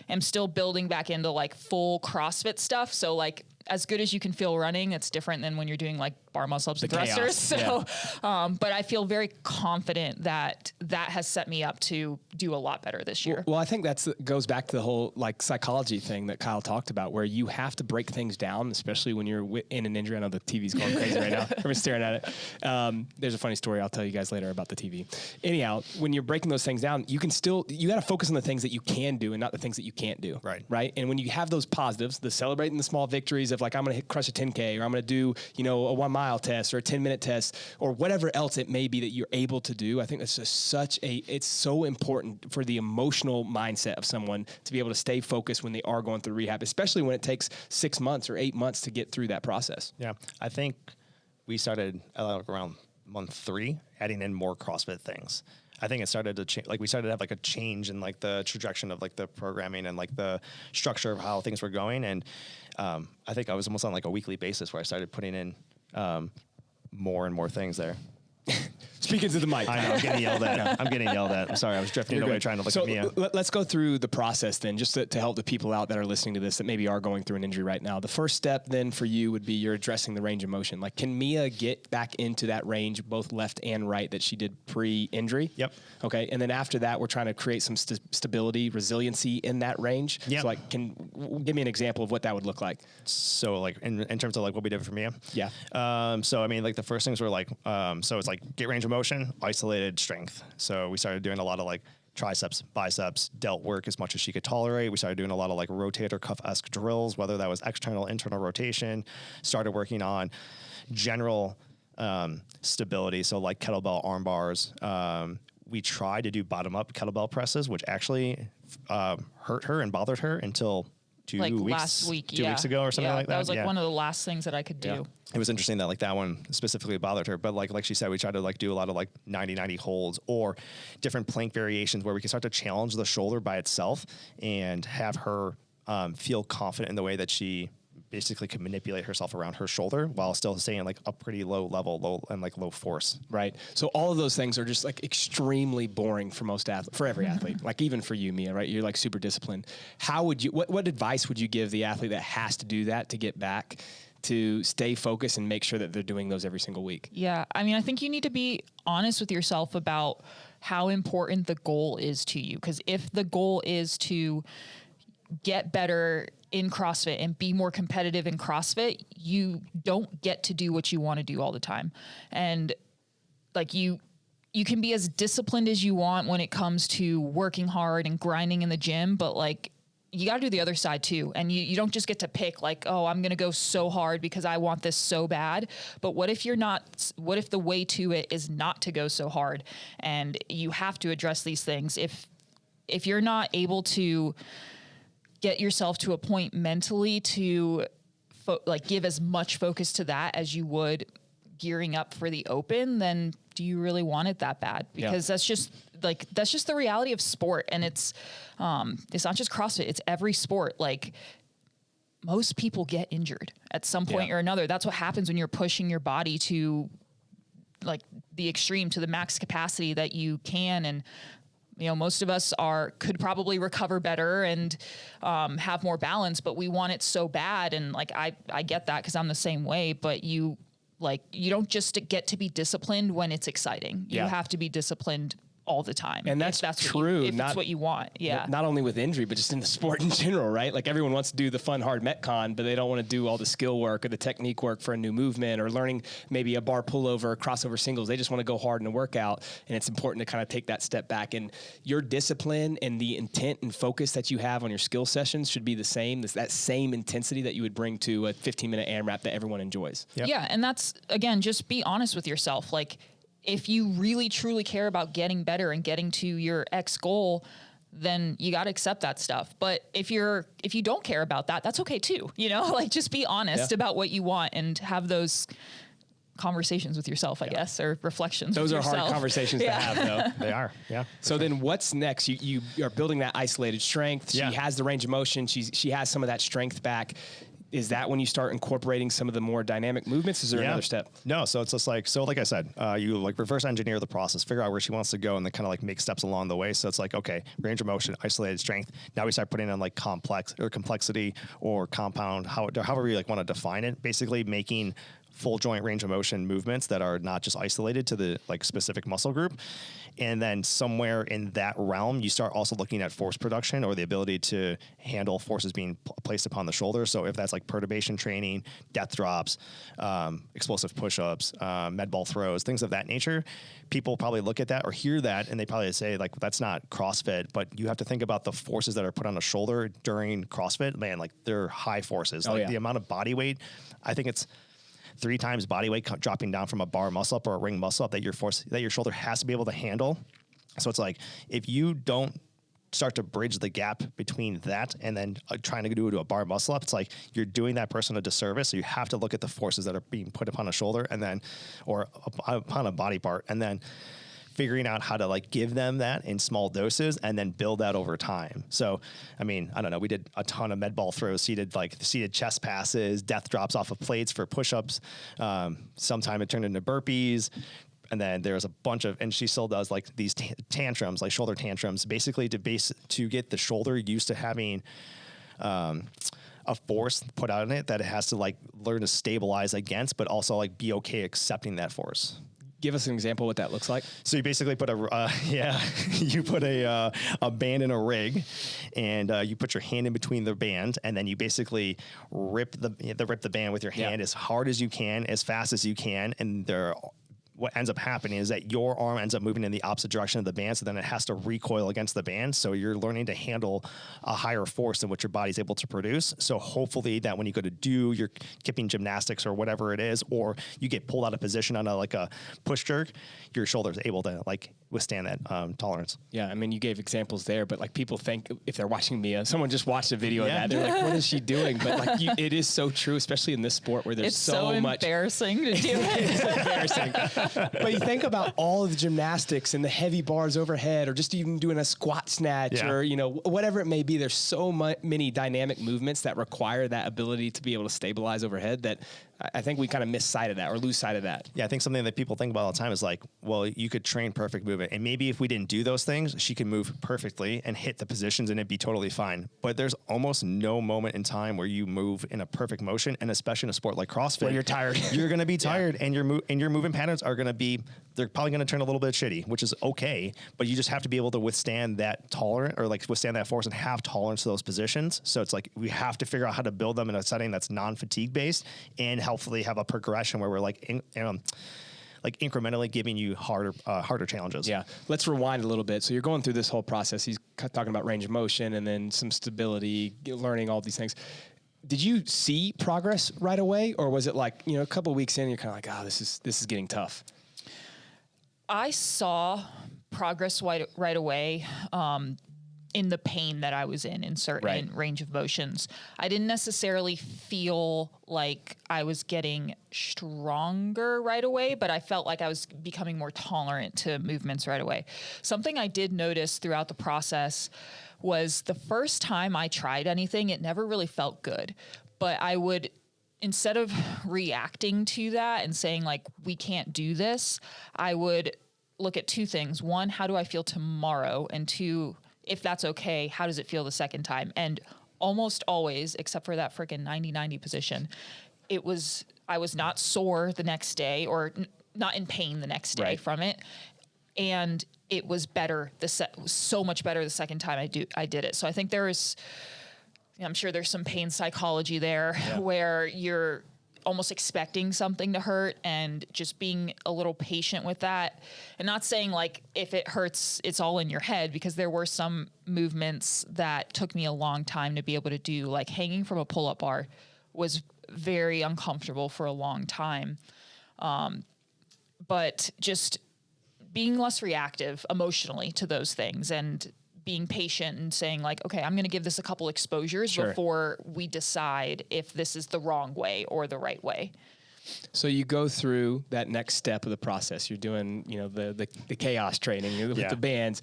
[SPEAKER 4] am still building back into like full CrossFit stuff. So like as good as you can feel running, it's different than when you're doing like bar muscle ups and thrusters. So, but I feel very confident that that has set me up to do a lot better this year.
[SPEAKER 3] Well, I think goes back to the whole like psychology thing that Kyle talked about, where you have to break things down, especially when you're in an injury. I know the TV's going crazy right now. Everyone's staring at it. There's a funny story I'll tell you guys later about the TV. Anyhow, when you're breaking those things down, you got to focus on the things that you can do and not the things that you can't do. Right. And when you have those positives, the celebrating the small victories of like, I'm going to crush a 10K, or I'm going to do, a 1 mile test or a 10-minute test or whatever else it may be that you're able to do. I think that's just it's so important for the emotional mindset of someone to be able to stay focused when they are going through rehab, especially when it takes 6 months or 8 months to get through that process.
[SPEAKER 2] Yeah. I think we started around month 3, adding in more CrossFit things. I think it started to change. Like we started to have like a change in like the trajectory of like the programming and like the structure of how things were going. And I think I was almost on like a weekly basis where I started putting in more and more things there.
[SPEAKER 3] Speaking to the mic.
[SPEAKER 2] I know, I'm getting yelled at. I'm sorry, I was drifting away trying to look at Mia.
[SPEAKER 3] Let's go through the process then, just to help the people out that are listening to this that maybe are going through an injury right now. The first step then for you would be you're addressing the range of motion. Like, can Mia get back into that range, both left and right, that she did pre-injury?
[SPEAKER 2] Yep.
[SPEAKER 3] Okay, and then after that, we're trying to create some stability, resiliency in that range.
[SPEAKER 2] Yep.
[SPEAKER 3] So like, give me an example of what that would look like.
[SPEAKER 2] So like in terms of like what we did for Mia?
[SPEAKER 3] Yeah.
[SPEAKER 2] So I mean, like the first things were like, so it's like get range of motion, isolated strength. So we started doing a lot of like triceps, biceps, delt work as much as she could tolerate. We started doing a lot of like rotator cuff-esque drills, whether that was external, internal rotation. Started working on general stability. So like kettlebell arm bars. We tried to do bottom-up kettlebell presses, which actually hurt her and bothered her until 2
[SPEAKER 4] like
[SPEAKER 2] weeks,
[SPEAKER 4] last week,
[SPEAKER 2] 2 weeks ago or something like that.
[SPEAKER 4] That was like one of the last things that I could do.
[SPEAKER 2] Yeah. It was interesting that like that one specifically bothered her, but like she said, we tried to like do a lot of like 90-90 holds or different plank variations where we can start to challenge the shoulder by itself and have her feel confident in the way that she basically could manipulate herself around her shoulder while still staying like a pretty low level, low force.
[SPEAKER 3] Right. So all of those things are just like extremely boring for most athletes, for every athlete, like even for you, Mia, right? You're like super disciplined. How would you, what advice would you give the athlete that has to do that to get back to stay focused and make sure that they're doing those every single week?
[SPEAKER 4] Yeah. I mean, I think you need to be honest with yourself about how important the goal is to you. Because if the goal is to get better in CrossFit and be more competitive in CrossFit, you don't get to do what you want to do all the time. And like you can be as disciplined as you want when it comes to working hard and grinding in the gym, but like you got to do the other side too. And you don't just get to pick like, oh, I'm going to go so hard because I want this so bad. But what if the way to it is not to go so hard? And you have to address these things. If you're not able to get yourself to a point mentally to give as much focus to that as you would gearing up for the open, then do you really want it that bad? Because that's just the reality of sport. And it's not just CrossFit, it's every sport. Like most people get injured at some point or another. That's what happens when you're pushing your body to like the extreme, to the max capacity that you can. And most of us could probably recover better and have more balance, but we want it so bad. And like, I get that because I'm the same way, but you don't just get to be disciplined when it's exciting. You have to be disciplined all the time.
[SPEAKER 3] And that's true.
[SPEAKER 4] If it's what you want. Yeah.
[SPEAKER 3] Not only with injury, but just in the sport in general, right? Like everyone wants to do the fun, hard Metcon, but they don't want to do all the skill work or the technique work for a new movement or learning maybe a bar pullover or crossover singles. They just want to go hard in a workout. And it's important to kind of take that step back. And your discipline and the intent and focus that you have on your skill sessions should be the same. That same intensity that you would bring to a 15-minute AMRAP that everyone enjoys.
[SPEAKER 4] Yep. Yeah. And that's, again, just be honest with yourself. Like, if you really truly care about getting better and getting to your X goal, then you got to accept that stuff. But if you don't care about that, that's okay too. Like just be honest about what you want and have those conversations with yourself, I guess, or reflections.
[SPEAKER 3] Those
[SPEAKER 4] with
[SPEAKER 3] are
[SPEAKER 4] yourself.
[SPEAKER 3] hard conversations to have, though.
[SPEAKER 2] They are. Yeah.
[SPEAKER 3] So then what's next? You are building that isolated strength. She
[SPEAKER 2] Yeah.
[SPEAKER 3] has the range of motion. She has some of that strength back. Is that when you start incorporating some of the more dynamic movements? Is there another step?
[SPEAKER 2] No. So it's just like I said, you like reverse engineer the process, figure out where she wants to go, and then kind of like make steps along the way. So it's like, okay, range of motion, isolated strength. Now we start putting in like complexity or compound, however you like want to define it, basically making full joint range of motion movements that are not just isolated to the like specific muscle group. And then somewhere in that realm, you start also looking at force production or the ability to handle forces being placed upon the shoulder. So if that's like perturbation training, death drops, explosive push-ups, med ball throws, things of that nature, people probably look at that or hear that and they probably say like, that's not CrossFit, but you have to think about the forces that are put on the shoulder during CrossFit. Man, like they're high forces. The amount of body weight, I think it's 3 times body weight dropping down from a bar muscle up or a ring muscle up that your shoulder has to be able to handle. So it's like, if you don't start to bridge the gap between that and then trying to do it to a bar muscle up, it's like you're doing that person a disservice. So you have to look at the forces that are being put upon a shoulder and then, or upon a body part, and then figuring out how to like give them that in small doses and then build that over time. So, I mean, I don't know. We did a ton of med ball throws, seated chest passes, death drops off of plates for push-ups. Sometime it turned into burpees. And then there's a bunch of, and she still does like these tantrums, like shoulder tantrums, basically to get the shoulder used to having, a force put out in it that it has to like learn to stabilize against, but also like be okay accepting that force.
[SPEAKER 3] Give us an example of what that looks like.
[SPEAKER 2] So you basically put you put a band in a rig, and you put your hand in between the band, and then you basically rip the band with your hand as hard as you can, as fast as you can, and what ends up happening is that your arm ends up moving in the opposite direction of the band, so then it has to recoil against the band. So you're learning to handle a higher force than what your body's able to produce. So hopefully that when you go to do your kipping gymnastics or whatever it is, or you get pulled out of position on a push jerk, your shoulder's able to like withstand that tolerance.
[SPEAKER 3] Yeah, I mean, you gave examples there, but like people think if they're watching Mia, someone just watched a video of that, they're like, what is she doing? But like it is so true, especially in this sport where there's
[SPEAKER 4] it's
[SPEAKER 3] so much.
[SPEAKER 4] It's embarrassing to do it.
[SPEAKER 3] It's embarrassing. But you think about all of the gymnastics and the heavy bars overhead, or just even doing a squat snatch, or whatever it may be. There's so many dynamic movements that require that ability to be able to stabilize overhead that I think we kind of miss sight of that or lose sight of that.
[SPEAKER 2] Yeah, I think something that people think about all the time is like, well, you could train perfect movement, and maybe if we didn't do those things, she could move perfectly and hit the positions and it'd be totally fine. But there's almost no moment in time where you move in a perfect motion, and especially in a sport like CrossFit,
[SPEAKER 3] where you're tired.
[SPEAKER 2] You're going to be tired, and your movement patterns are going to be, they're probably going to turn a little bit shitty, which is okay. But you just have to be able to withstand that withstand that force and have tolerance to those positions. So it's like we have to figure out how to build them in a setting that's non-fatigue based, and hopefully have a progression where we're like incrementally giving you harder challenges.
[SPEAKER 3] Yeah. Let's rewind a little bit. So you're going through this whole process. He's talking about range of motion and then some stability, learning all these things. Did you see progress right away, or was it like, a couple of weeks in, you're kind of like, this is getting tough?
[SPEAKER 4] I saw progress right away. In the pain that I was in certain range of motions. I didn't necessarily feel like I was getting stronger right away, but I felt like I was becoming more tolerant to movements right away. Something I did notice throughout the process was the first time I tried anything, it never really felt good. But I would, instead of reacting to that and saying like, we can't do this, I would look at 2 things. 1, how do I feel tomorrow? And 2, if that's okay, how does it feel the second time? And almost always, except for that freaking 90-90 position, I was not sore the next day or not in pain the next day from it. And it was better, so much better the second time I did it. So I think I'm sure there's some pain psychology there where you're almost expecting something to hurt and just being a little patient with that, and not saying like if it hurts, it's all in your head, because there were some movements that took me a long time to be able to do, like hanging from a pull-up bar was very uncomfortable for a long time. But just being less reactive emotionally to those things and being patient and saying like, okay, I'm going to give this a couple exposures before we decide if this is the wrong way or the right way.
[SPEAKER 3] So you go through that next step of the process. You're doing, the chaos training with the bands.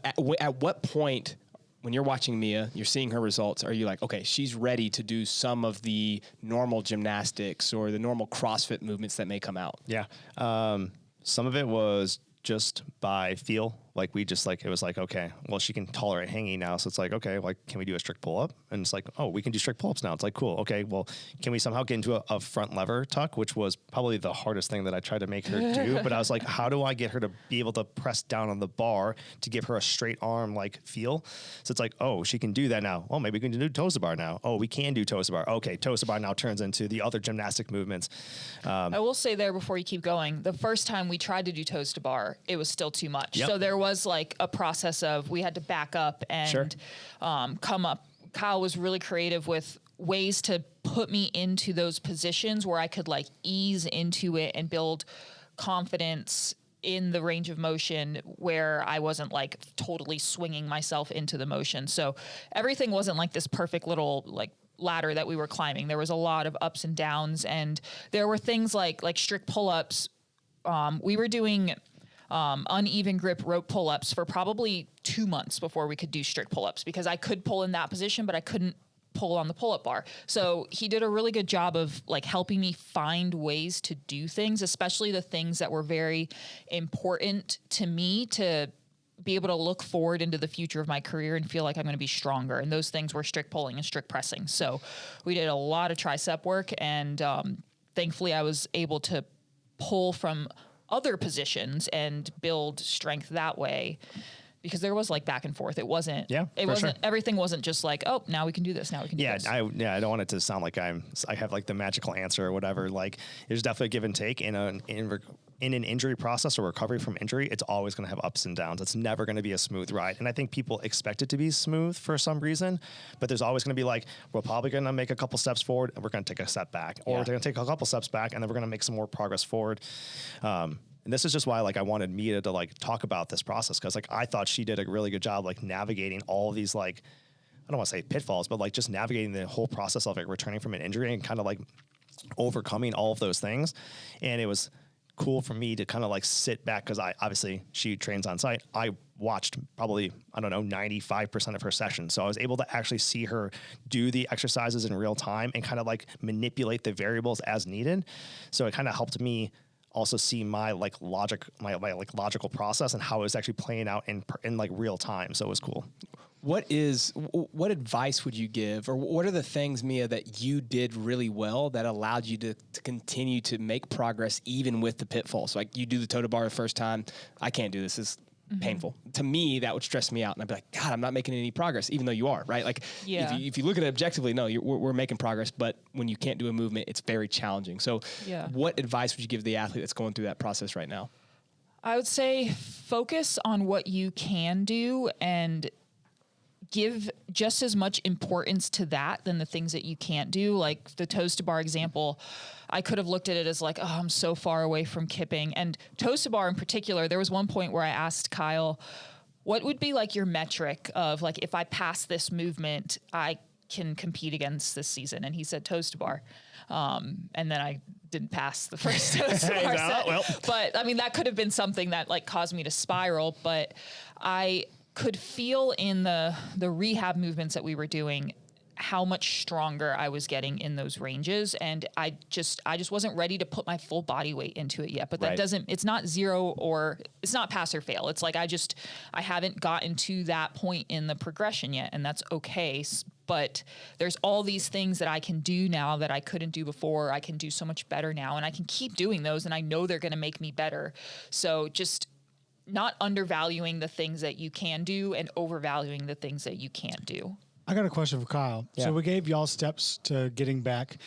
[SPEAKER 3] At what point, when you're watching Mia, you're seeing her results, are you like, okay, she's ready to do some of the normal gymnastics or the normal CrossFit movements that may come out?
[SPEAKER 2] Yeah. Some of it was just by feel. Like it was like, okay, well, she can tolerate hanging now. So it's like, okay, like, can we do a strict pull up? And it's like, oh, we can do strict pull ups now. It's like, cool. Okay. Well, can we somehow get into a front lever tuck, which was probably the hardest thing that I tried to make her do. But I was like, how do I get her to be able to press down on the bar to give her a straight arm, like feel? So it's like, oh, she can do that now. Oh, maybe we can do toes to bar now. Oh, we can do toes to bar. Okay. Toes to bar now turns into the other gymnastic movements.
[SPEAKER 4] I will say there before you keep going, the first time we tried to do toes to bar, it was still too much. Yep. So there was like a process of we had to back up and come up. Kyle was really creative with ways to put me into those positions where I could like ease into it and build confidence in the range of motion where I wasn't like totally swinging myself into the motion. So everything wasn't like this perfect little like ladder that we were climbing. There was a lot of ups and downs, and there were things like strict pull-ups. We were doing uneven grip rope pull-ups for probably 2 months before we could do strict pull-ups, because I could pull in that position, but I couldn't pull on the pull-up bar. So he did a really good job of like helping me find ways to do things, especially the things that were very important to me to be able to look forward into the future of my career and feel like I'm going to be stronger. And those things were strict pulling and strict pressing. So we did a lot of tricep work, and thankfully I was able to pull from other positions and build strength that way, because there was like back and forth. It wasn't, everything wasn't just like, oh, now we can do this. Now we can do this.
[SPEAKER 2] I don't want it to sound like I have like the magical answer or whatever. Like there's definitely a give and take in an injury process or recovery from injury. It's always going to have ups and downs. It's never going to be a smooth ride. And I think people expect it to be smooth for some reason, but there's always going to be like, we're probably going to make a couple steps forward and we're going to take a step back, or we're going to take a couple steps back and then we're going to make some more progress forward. And this is just why, like, I wanted Mia to like talk about this process, because like I thought she did a really good job like navigating all of these, like, I don't want to say pitfalls, but like just navigating the whole process of like returning from an injury and kind of like overcoming all of those things. And it was cool for me to kind of like sit back, because she trains on site. I watched probably, 95% of her sessions. So I was able to actually see her do the exercises in real time and kind of like manipulate the variables as needed. So it kind of helped me also see my like logical process and how it was actually playing out in like real time. So it was cool.
[SPEAKER 3] What advice would you give, or what are the things, Mia, that you did really well that allowed you to continue to make progress even with the pitfalls? Like you do the toe to bar the first time, I can't do this. It's painful. To me, that would stress me out. And I'd be like, God, I'm not making any progress, even though you are, right? Like if you look at it objectively, no, we're making progress. But when you can't do a movement, it's very challenging. So what advice would you give the athlete that's going through that process right now?
[SPEAKER 4] I would say focus on what you can do and give just as much importance to that than the things that you can't do. Like the toes to bar example, I could have looked at it as like, oh, I'm so far away from kipping. And toes to bar in particular, there was one point where I asked Kyle, what would be like your metric of like, if I pass this movement, I can compete against this season? And he said toes to bar. And then I didn't pass the first toes to bar set. But I mean, that could have been something that like caused me to spiral, but I could feel in the rehab movements that we were doing how much stronger I was getting in those ranges. And I just wasn't ready to put my full body weight into it yet. But that it's not zero, or it's not pass or fail. It's like I haven't gotten to that point in the progression yet, and that's okay. But there's all these things that I can do now that I couldn't do before. I can do so much better now, and I can keep doing those, and I know they're going to make me better. So just not undervaluing the things that you can do and overvaluing the things that you can't do.
[SPEAKER 1] I got a question for Kyle. Yeah. So we gave y'all steps to getting back.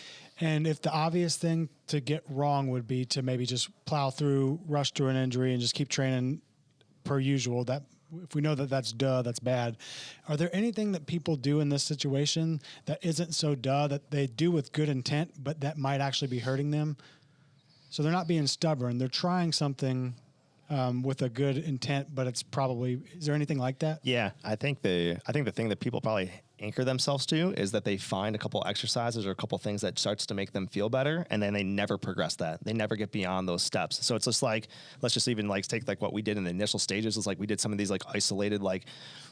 [SPEAKER 1] And if the obvious thing to get wrong would be to maybe just plow through, rush through an injury and just keep training per usual, that if we know that that's bad. Are there anything that people do in this situation that isn't so that they do with good intent, but that might actually be hurting them? So they're not being stubborn. They're trying something with a good intent, but it's probably, is there anything like that?
[SPEAKER 2] Yeah, I think the thing that people probably anchor themselves to is that they find a couple exercises or a couple things that starts to make them feel better, and then they never progress that. They never get beyond those steps. So it's just like, let's just even like take like what we did in the initial stages. Is like we did some of these like isolated like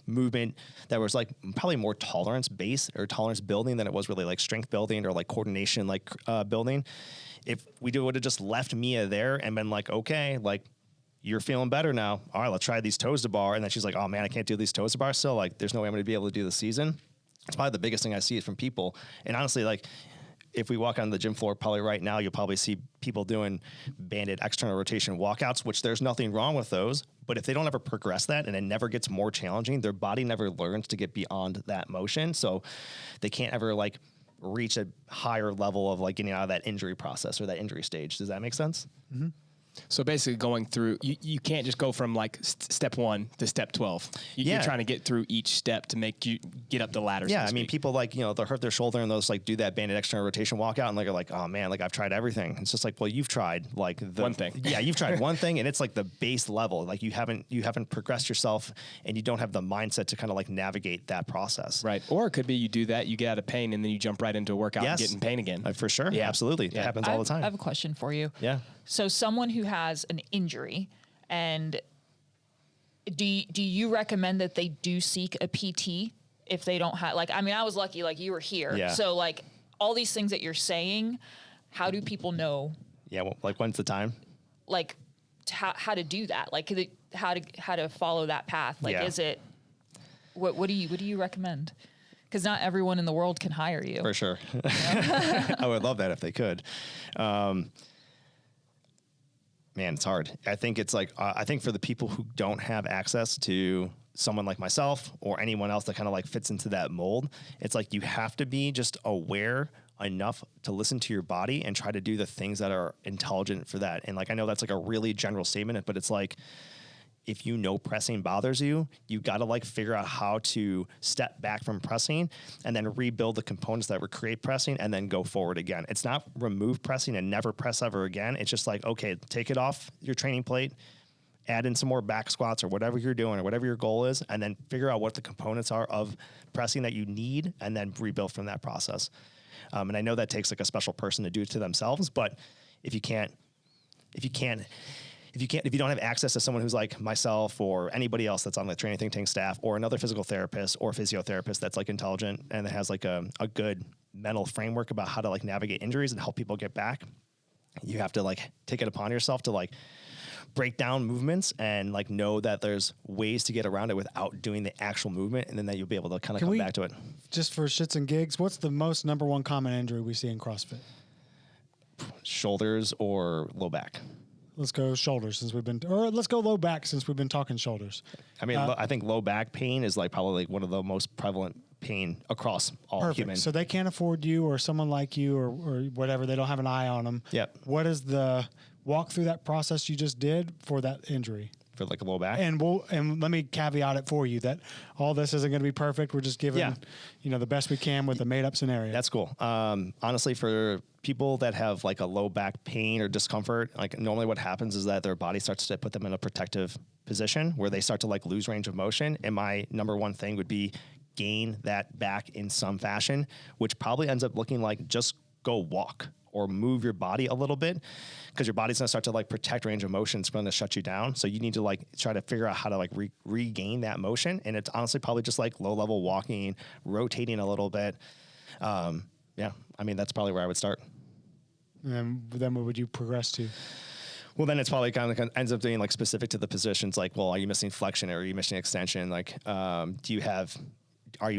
[SPEAKER 2] movement that was like probably more tolerance based or tolerance building than it was really like strength building or like coordination like building. If we would have just left Mia there and been like, okay, like, you're feeling better now. All right, let's try these toes to bar. And then she's like, oh man, I can't do these toes to bar still. Like, there's no way I'm going to be able to do the season. It's probably the biggest thing I see from people. And honestly, like, if we walk on the gym floor, probably right now, you'll probably see people doing banded external rotation walkouts, which there's nothing wrong with those. But if they don't ever progress that and it never gets more challenging, their body never learns to get beyond that motion. So they can't ever like reach a higher level of like getting out of that injury process or that injury stage. Does that make sense?
[SPEAKER 1] Mm-hmm.
[SPEAKER 3] So basically going through, you can't just go from like step 1 to step 12. You're trying to get through each step to make you get up the ladder.
[SPEAKER 2] Yeah. I mean, people like, you know, they'll hurt their shoulder and they'll just like do that banded external rotation walkout. And they're like, oh man, like I've tried everything. It's just like, well, you've tried like
[SPEAKER 3] one thing.
[SPEAKER 2] Yeah. You've tried one thing and it's like the base level. Like you haven't progressed yourself and you don't have the mindset to kind of like navigate that process.
[SPEAKER 3] Right. Or it could be you do that, you get out of pain and then you jump right into a workout and get in pain again.
[SPEAKER 2] For sure. Yeah. Absolutely. It happens all the time.
[SPEAKER 4] I have a question for you.
[SPEAKER 2] Yeah.
[SPEAKER 4] So someone who has an injury, and do you recommend that they do seek a PT if they don't have, like, I mean, I was lucky, like you were here.
[SPEAKER 2] Yeah.
[SPEAKER 4] So like all these things that you're saying, how do people know?
[SPEAKER 2] Yeah. Well, like when's the time?
[SPEAKER 4] Like how to do that? Like how to follow that path? Like, is it, what do you recommend? Because not everyone in the world can hire you.
[SPEAKER 2] For sure. I would love that if they could. Man, it's hard. I think it's like, I think for the people who don't have access to someone like myself or anyone else that kind of like fits into that mold, it's like you have to be just aware enough to listen to your body and try to do the things that are intelligent for that. And like, I know that's like a really general statement, but it's like, if you know pressing bothers you, you got to like figure out how to step back from pressing and then rebuild the components that would create pressing and then go forward again. It's not remove pressing and never press ever again. It's just like, okay, take it off your training plate, add in some more back squats or whatever you're doing or whatever your goal is, and then figure out what the components are of pressing that you need and then rebuild from that process. And I know that takes like a special person to do it to themselves, but if you don't have access to someone who's like myself or anybody else that's on the training think tank staff or another physical therapist or physiotherapist that's like intelligent and that has like a good mental framework about how to like navigate injuries and help people get back, you have to like take it upon yourself to like break down movements and like know that there's ways to get around it without doing the actual movement, and then that you'll be able to kind of come back to it.
[SPEAKER 1] Just for shits and gigs, what's the most number one common injury we see in CrossFit?
[SPEAKER 2] Shoulders or low back.
[SPEAKER 1] Let's go shoulders or let's go low back since we've been talking shoulders.
[SPEAKER 2] I mean, I think low back pain is like probably like one of the most prevalent pain across all humans.
[SPEAKER 1] So they can't afford you or someone like you or whatever. They don't have an eye on them.
[SPEAKER 2] Yep.
[SPEAKER 1] What is the walk through that process you just did for that injury?
[SPEAKER 2] For like a low back.
[SPEAKER 1] And let me caveat it for you that all this isn't going to be perfect. We're just giving, the best we can with a made up scenario.
[SPEAKER 2] That's cool. Honestly, for people that have like a low back pain or discomfort, like normally what happens is that their body starts to put them in a protective position where they start to like lose range of motion. And my number one thing would be gain that back in some fashion, which probably ends up looking like just go walk or move your body a little bit, because your body's gonna start to like protect range of motion. It's gonna shut you down. So you need to like try to figure out how to like regain that motion. And it's honestly probably just like low level walking, rotating a little bit. I mean, that's probably where I would start.
[SPEAKER 1] And then what would you progress to?
[SPEAKER 2] Well, then it's probably kind of ends up being like specific to the positions. Like, well, are you missing flexion or are you missing extension? Like, are you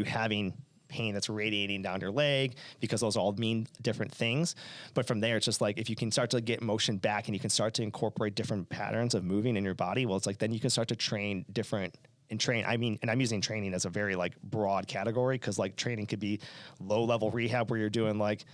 [SPEAKER 2] having pain that's radiating down your leg? Because those all mean different things. But from there, it's just like, if you can start to get motion back and you can start to incorporate different patterns of moving in your body, well, it's like, then you can start to train different and train. I mean, and I'm using training as a very like broad category, because like training could be low level rehab where you're doing like,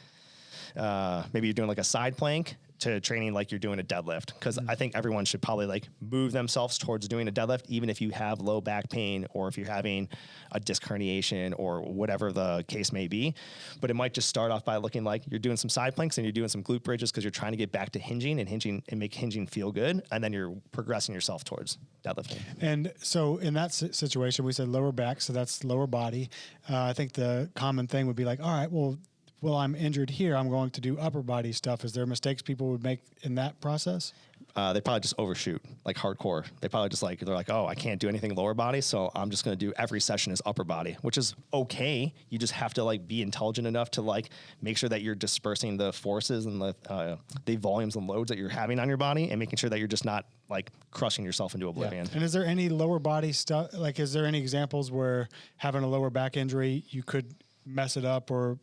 [SPEAKER 2] maybe you're doing like a side plank to training like you're doing a deadlift, because I think everyone should probably like move themselves towards doing a deadlift, even if you have low back pain or if you're having a disc herniation or whatever the case may be. But it might just start off by looking like you're doing some side planks and you're doing some glute bridges because you're trying to get back to hinging and make hinging feel good, and then you're progressing yourself towards deadlifting.
[SPEAKER 1] And so in that situation, we said lower back, so that's lower body. I think the common thing would be like, all right, well, I'm injured here, I'm going to do upper body stuff. Is there mistakes people would make in that process?
[SPEAKER 2] They probably just overshoot, like hardcore. They probably just they're like, oh, I can't do anything lower body, so I'm just going to do every session as upper body, which is okay. You just have to like be intelligent enough to like make sure that you're dispersing the forces and the volumes and loads that you're having on your body, and making sure that you're just not like crushing yourself into oblivion.
[SPEAKER 1] Yeah. And is there any lower body stuff? Like, is there any examples where having a lower back injury, you could mess it up or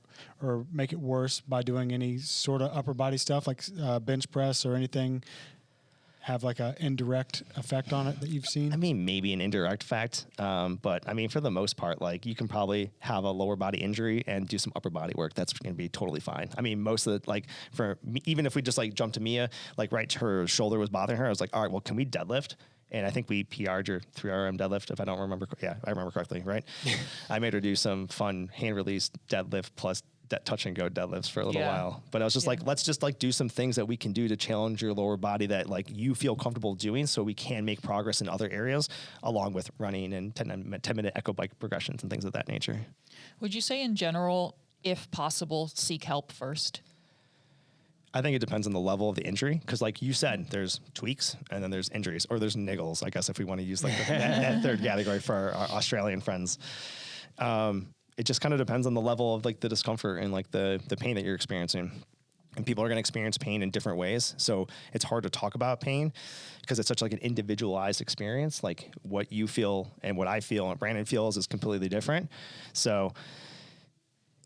[SPEAKER 1] make it worse by doing any sort of upper body stuff, like bench press or anything, have like a indirect effect on it that you've seen?
[SPEAKER 2] I mean, maybe an indirect effect, but I mean, for the most part, like you can probably have a lower body injury and do some upper body work. That's going to be totally fine. I mean, most of the, like for me, even if we just like jump to Mia, like her shoulder was bothering her, I was like, all right, well, can we deadlift? And I think we PR'd your 3RM deadlift, if I don't remember. Yeah, I remember correctly, right? I made her do some fun hand release deadlift plus touch and go deadlifts for a little while. But I was just like, let's just like do some things that we can do to challenge your lower body that like you feel comfortable doing, so we can make progress in other areas, along with running and 10-minute echo bike progressions and things of that nature.
[SPEAKER 4] Would you say in general, if possible, seek help first?
[SPEAKER 2] I think it depends on the level of the injury, because like you said, there's tweaks and then there's injuries, or there's niggles, I guess, if we want to use like that third category for our Australian friends. It just kind of depends on the level of like the discomfort and like the pain that you're experiencing. And people are going to experience pain in different ways. So it's hard to talk about pain because it's such like an individualized experience. Like what you feel and what I feel and what Brandon feels is completely different. So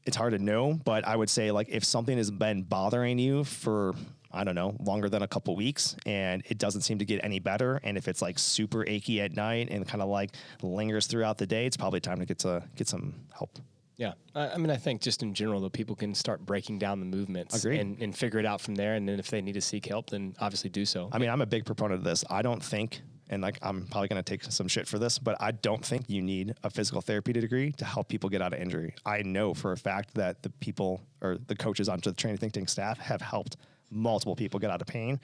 [SPEAKER 2] it's hard to know, but I would say like if something has been bothering you for, I don't know, longer than a couple weeks and it doesn't seem to get any better, and if it's like super achy at night and kind of like lingers throughout the day, it's probably time to get some help.
[SPEAKER 3] Yeah. I mean, I think just in general, though, people can start breaking down the movements and figure it out from there. And then if they need to seek help, then obviously do so.
[SPEAKER 2] I mean, I'm a big proponent of this. I don't think, and like I'm probably going to take some shit for this, but I don't think you need a physical therapy degree to help people get out of injury. I know for a fact that the people or the coaches onto the Training Think Tank staff have helped multiple people get out of pain.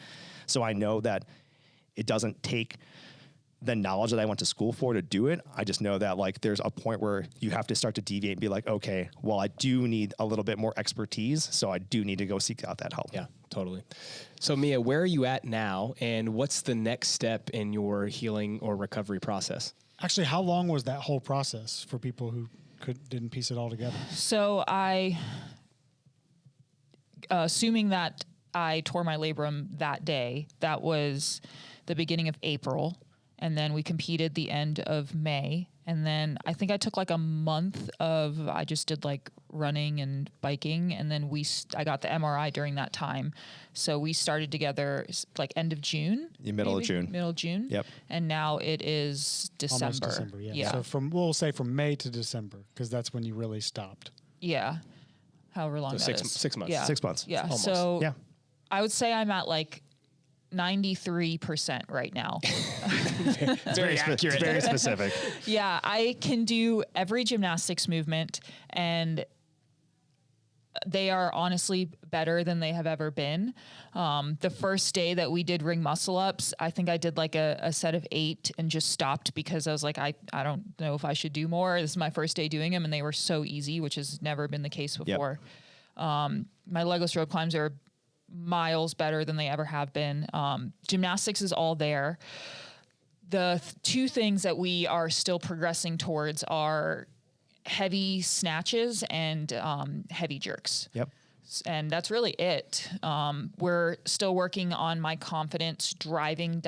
[SPEAKER 2] So I know that it doesn't take the knowledge that I went to school for to do it. I just know that like there's a point where you have to start to deviate and be like, okay, well, I do need a little bit more expertise, so I do need to go seek out that help.
[SPEAKER 3] Yeah, totally. So Mia, where are you at now, and what's the next step in your healing or recovery process?
[SPEAKER 1] Actually, how long was that whole process for people who didn't piece it all together?
[SPEAKER 4] So assuming that I tore my labrum that day, that was the beginning of April. And then we competed the end of May. And then I think I took like a month I just did like running and biking. And then I got the MRI during that time. So we started together like end of June.
[SPEAKER 2] Middle of June.
[SPEAKER 4] Middle of June.
[SPEAKER 2] Yep.
[SPEAKER 4] And now it is December.
[SPEAKER 1] Almost December, yeah. So we'll say from May to December, because that's when you really stopped.
[SPEAKER 4] Yeah. However long
[SPEAKER 3] so
[SPEAKER 4] that is.
[SPEAKER 3] 6 months.
[SPEAKER 4] Yeah.
[SPEAKER 2] 6 months.
[SPEAKER 4] Yeah.
[SPEAKER 3] Almost.
[SPEAKER 4] So
[SPEAKER 2] yeah.
[SPEAKER 4] I would say I'm at like 93% right now.
[SPEAKER 3] Very accurate.
[SPEAKER 2] Very specific.
[SPEAKER 4] Yeah, I can do every gymnastics movement, and they are honestly better than they have ever been. The first day that we did ring muscle ups, I think I did like a set of 8 and just stopped because I was like, I don't know if I should do more. This is my first day doing them, and they were so easy, which has never been the case before. Yep. My legless rope climbs are miles better than they ever have been. Gymnastics is all there. The two things that we are still progressing towards are heavy snatches and heavy jerks.
[SPEAKER 2] Yep.
[SPEAKER 4] And that's really it. We're still working on my confidence driving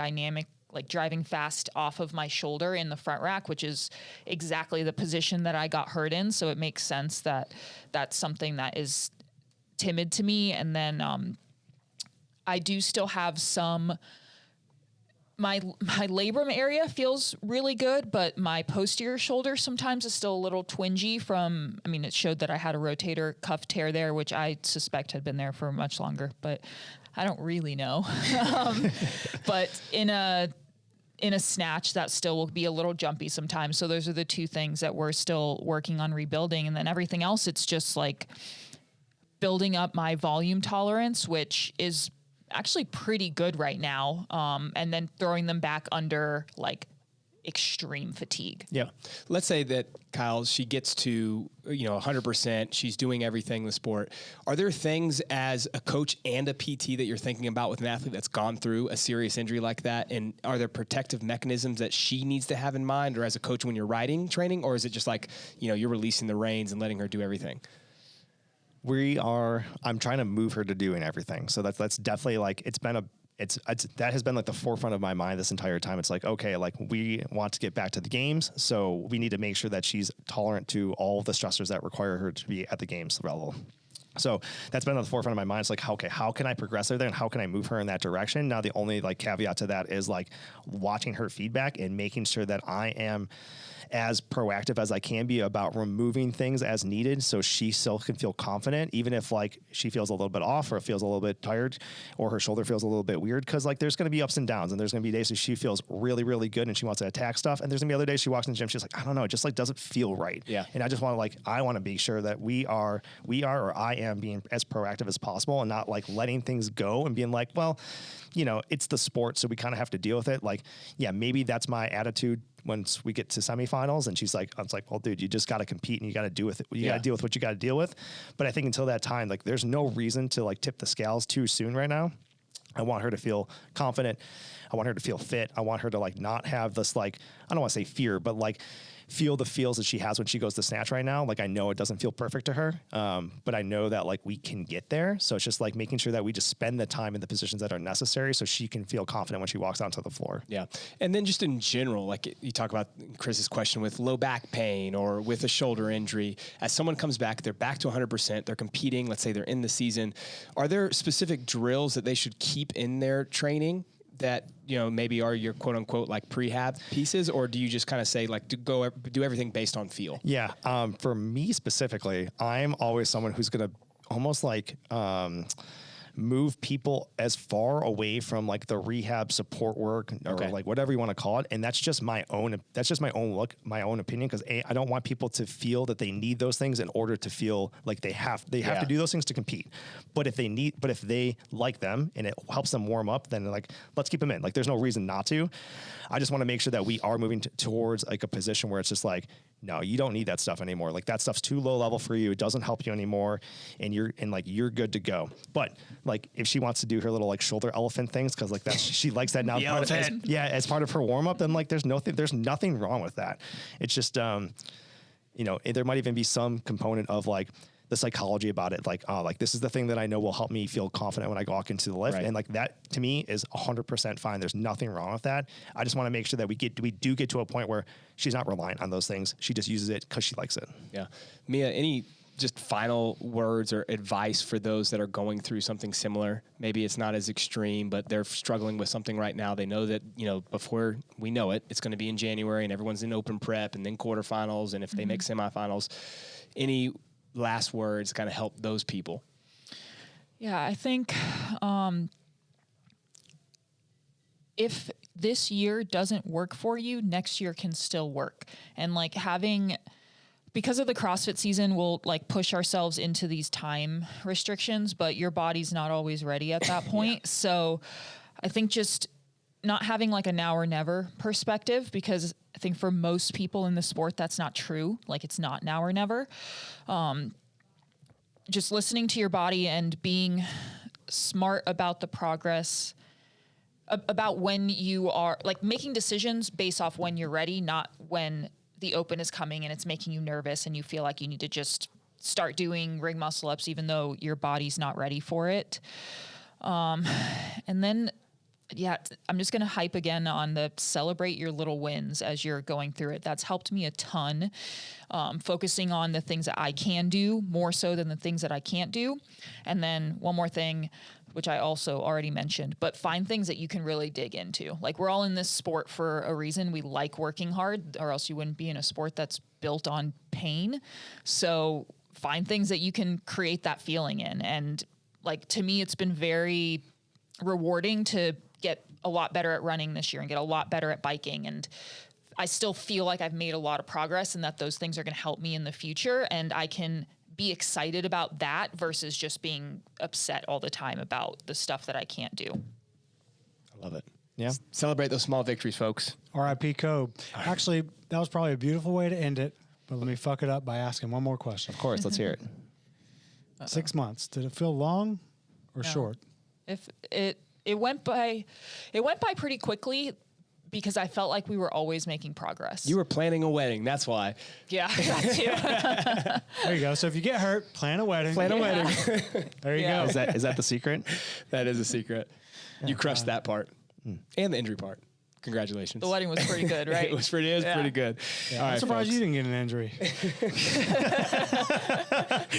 [SPEAKER 4] fast off of my shoulder in the front rack, which is exactly the position that I got hurt in. So it makes sense that that's something that is timid to me. And then I do still have some my labrum area feels really good, but my posterior shoulder sometimes is still a little twingy from, I mean, it showed that I had a rotator cuff tear there, which I suspect had been there for much longer, but I don't really know. But in a snatch, that still will be a little jumpy sometimes. So those are the two things that we're still working on rebuilding. And then everything else, it's just like building up my volume tolerance, which is actually pretty good right now. And then throwing them back under like extreme fatigue.
[SPEAKER 3] Yeah. Let's say that Kyle, she gets to, 100%, she's doing everything in the sport. Are there things as a coach and a PT that you're thinking about with an athlete that's gone through a serious injury like that? And are there protective mechanisms that she needs to have in mind, or as a coach when you're riding training, or is it just like, you're releasing the reins and letting her do everything?
[SPEAKER 2] I'm trying to move her to doing everything. So that's definitely like, that has been like the forefront of my mind this entire time. It's like, okay, like we want to get back to the games. So we need to make sure that she's tolerant to all the stressors that require her to be at the games level. So that's been on the forefront of my mind. It's like, okay, how can I progress her there and how can I move her in that direction? Now, the only like caveat to that is like watching her feedback and making sure that I am as proactive as I can be about removing things as needed so she still can feel confident, even if like she feels a little bit off or feels a little bit tired or her shoulder feels a little bit weird. Cause like there's going to be ups and downs, and there's going to be days that she feels really, really good and she wants to attack stuff. And there's gonna be other days she walks in the gym, she's like, I don't know, it just like doesn't feel right.
[SPEAKER 3] Yeah.
[SPEAKER 2] And I just want to I want to be sure that we are, or I am being as proactive as possible and not like letting things go and being like, well, it's the sport, so we kind of have to deal with it. Like, yeah, maybe that's my attitude once we get to semifinals. And she's like, I was like, well, dude, you just got to compete and you got to do with it. You got to deal with what you got to deal with. But I think until that time, like there's no reason to like tip the scales too soon right now. I want her to feel confident. I want her to feel fit. I want her to like not have this, like, I don't want to say fear, but like feel the feels that she has when she goes to snatch right now. Like I know it doesn't feel perfect to her, but I know that like we can get there. So it's just like making sure that we just spend the time in the positions that are necessary so she can feel confident when she walks onto the floor.
[SPEAKER 3] Yeah. And then just in general, like you talk about Chris's question with low back pain or with a shoulder injury, as someone comes back, they're back to 100%, they're competing, let's say they're in the season. Are there specific drills that they should keep in their training that, maybe are your quote unquote like prehab pieces, or do you just kind of say like do everything based on feel?
[SPEAKER 2] Yeah. For me specifically, I'm always someone who's going to almost like, move people as far away from like the rehab support work or like whatever you want to call it. And that's just my own opinion. Cause I don't want people to feel that they need those things in order to feel like they have to do those things to compete. But if they like them and it helps them warm up, then like, let's keep them in. Like, there's no reason not to. I just want to make sure that we are moving towards like a position where it's just like, no, you don't need that stuff anymore. Like that stuff's too low level for you. It doesn't help you anymore. And you're good to go. But like, if she wants to do her little like shoulder elephant things, cause like that's, she likes that now. As part of her warm up, then like, there's nothing wrong with that. It's just, there might even be some component of like the psychology about it. Like, oh, like this is the thing that I know will help me feel confident when I walk into the lift. Right. And like that to me is 100% fine. There's nothing wrong with that. I just want to make sure that we do get to a point where she's not reliant on those things. She just uses it because she likes it.
[SPEAKER 3] Yeah. Mia, any just final words or advice for those that are going through something similar? Maybe it's not as extreme, but they're struggling with something right now. They know that, before we know it, it's going to be in January and everyone's in open prep and then quarterfinals. And if they make semifinals, any last words kind of help those people?
[SPEAKER 4] Yeah, I think if this year doesn't work for you, next year can still work. And like because of the CrossFit season, we'll like push ourselves into these time restrictions, but your body's not always ready at that point. Yeah. So I think just not having like a now or never perspective, because I think for most people in the sport, that's not true. Like it's not now or never. Just listening to your body and being smart about the progress, about when you are like making decisions based off when you're ready, not when the open is coming and it's making you nervous and you feel like you need to just start doing ring muscle ups, even though your body's not ready for it. And then, I'm just going to hype again on the celebrate your little wins as you're going through it. That's helped me a ton. Focusing on the things that I can do more so than the things that I can't do. And then one more thing, which I also already mentioned, but find things that you can really dig into. Like, we're all in this sport for a reason. We like working hard, or else you wouldn't be in a sport that's built on pain. So find things that you can create that feeling in. And like, to me, it's been very rewarding to get a lot better at running this year and get a lot better at biking. And I still feel like I've made a lot of progress and that those things are going to help me in the future. And I can be excited about that versus just being upset all the time about the stuff that I can't do.
[SPEAKER 2] I love it. Yeah.
[SPEAKER 3] Celebrate those small victories, folks.
[SPEAKER 1] R.I.P. Kobe. Actually, that was probably a beautiful way to end it, but let me fuck it up by asking one more question.
[SPEAKER 2] Of course. Let's hear it.
[SPEAKER 1] 6 months. Did it feel long or short?
[SPEAKER 4] If it went by pretty quickly because I felt like we were always making progress.
[SPEAKER 3] You were planning a wedding. That's why.
[SPEAKER 4] Yeah, that too.
[SPEAKER 1] There you go. So if you get hurt, plan a wedding.
[SPEAKER 3] Plan a wedding.
[SPEAKER 1] There you
[SPEAKER 4] Yeah.
[SPEAKER 1] go.
[SPEAKER 2] Is that the secret?
[SPEAKER 3] That is a secret. You crushed that part and the injury part. Congratulations.
[SPEAKER 4] The wedding was pretty good, right?
[SPEAKER 3] It was pretty good.
[SPEAKER 1] Yeah,
[SPEAKER 3] All
[SPEAKER 1] I'm
[SPEAKER 3] right,
[SPEAKER 1] surprised
[SPEAKER 3] folks.
[SPEAKER 1] you didn't get an injury.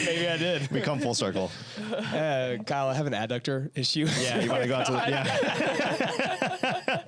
[SPEAKER 3] Maybe I did.
[SPEAKER 2] We come full circle.
[SPEAKER 3] Kyle, I have an adductor issue.
[SPEAKER 2] Yeah. You want to go out to the, yeah.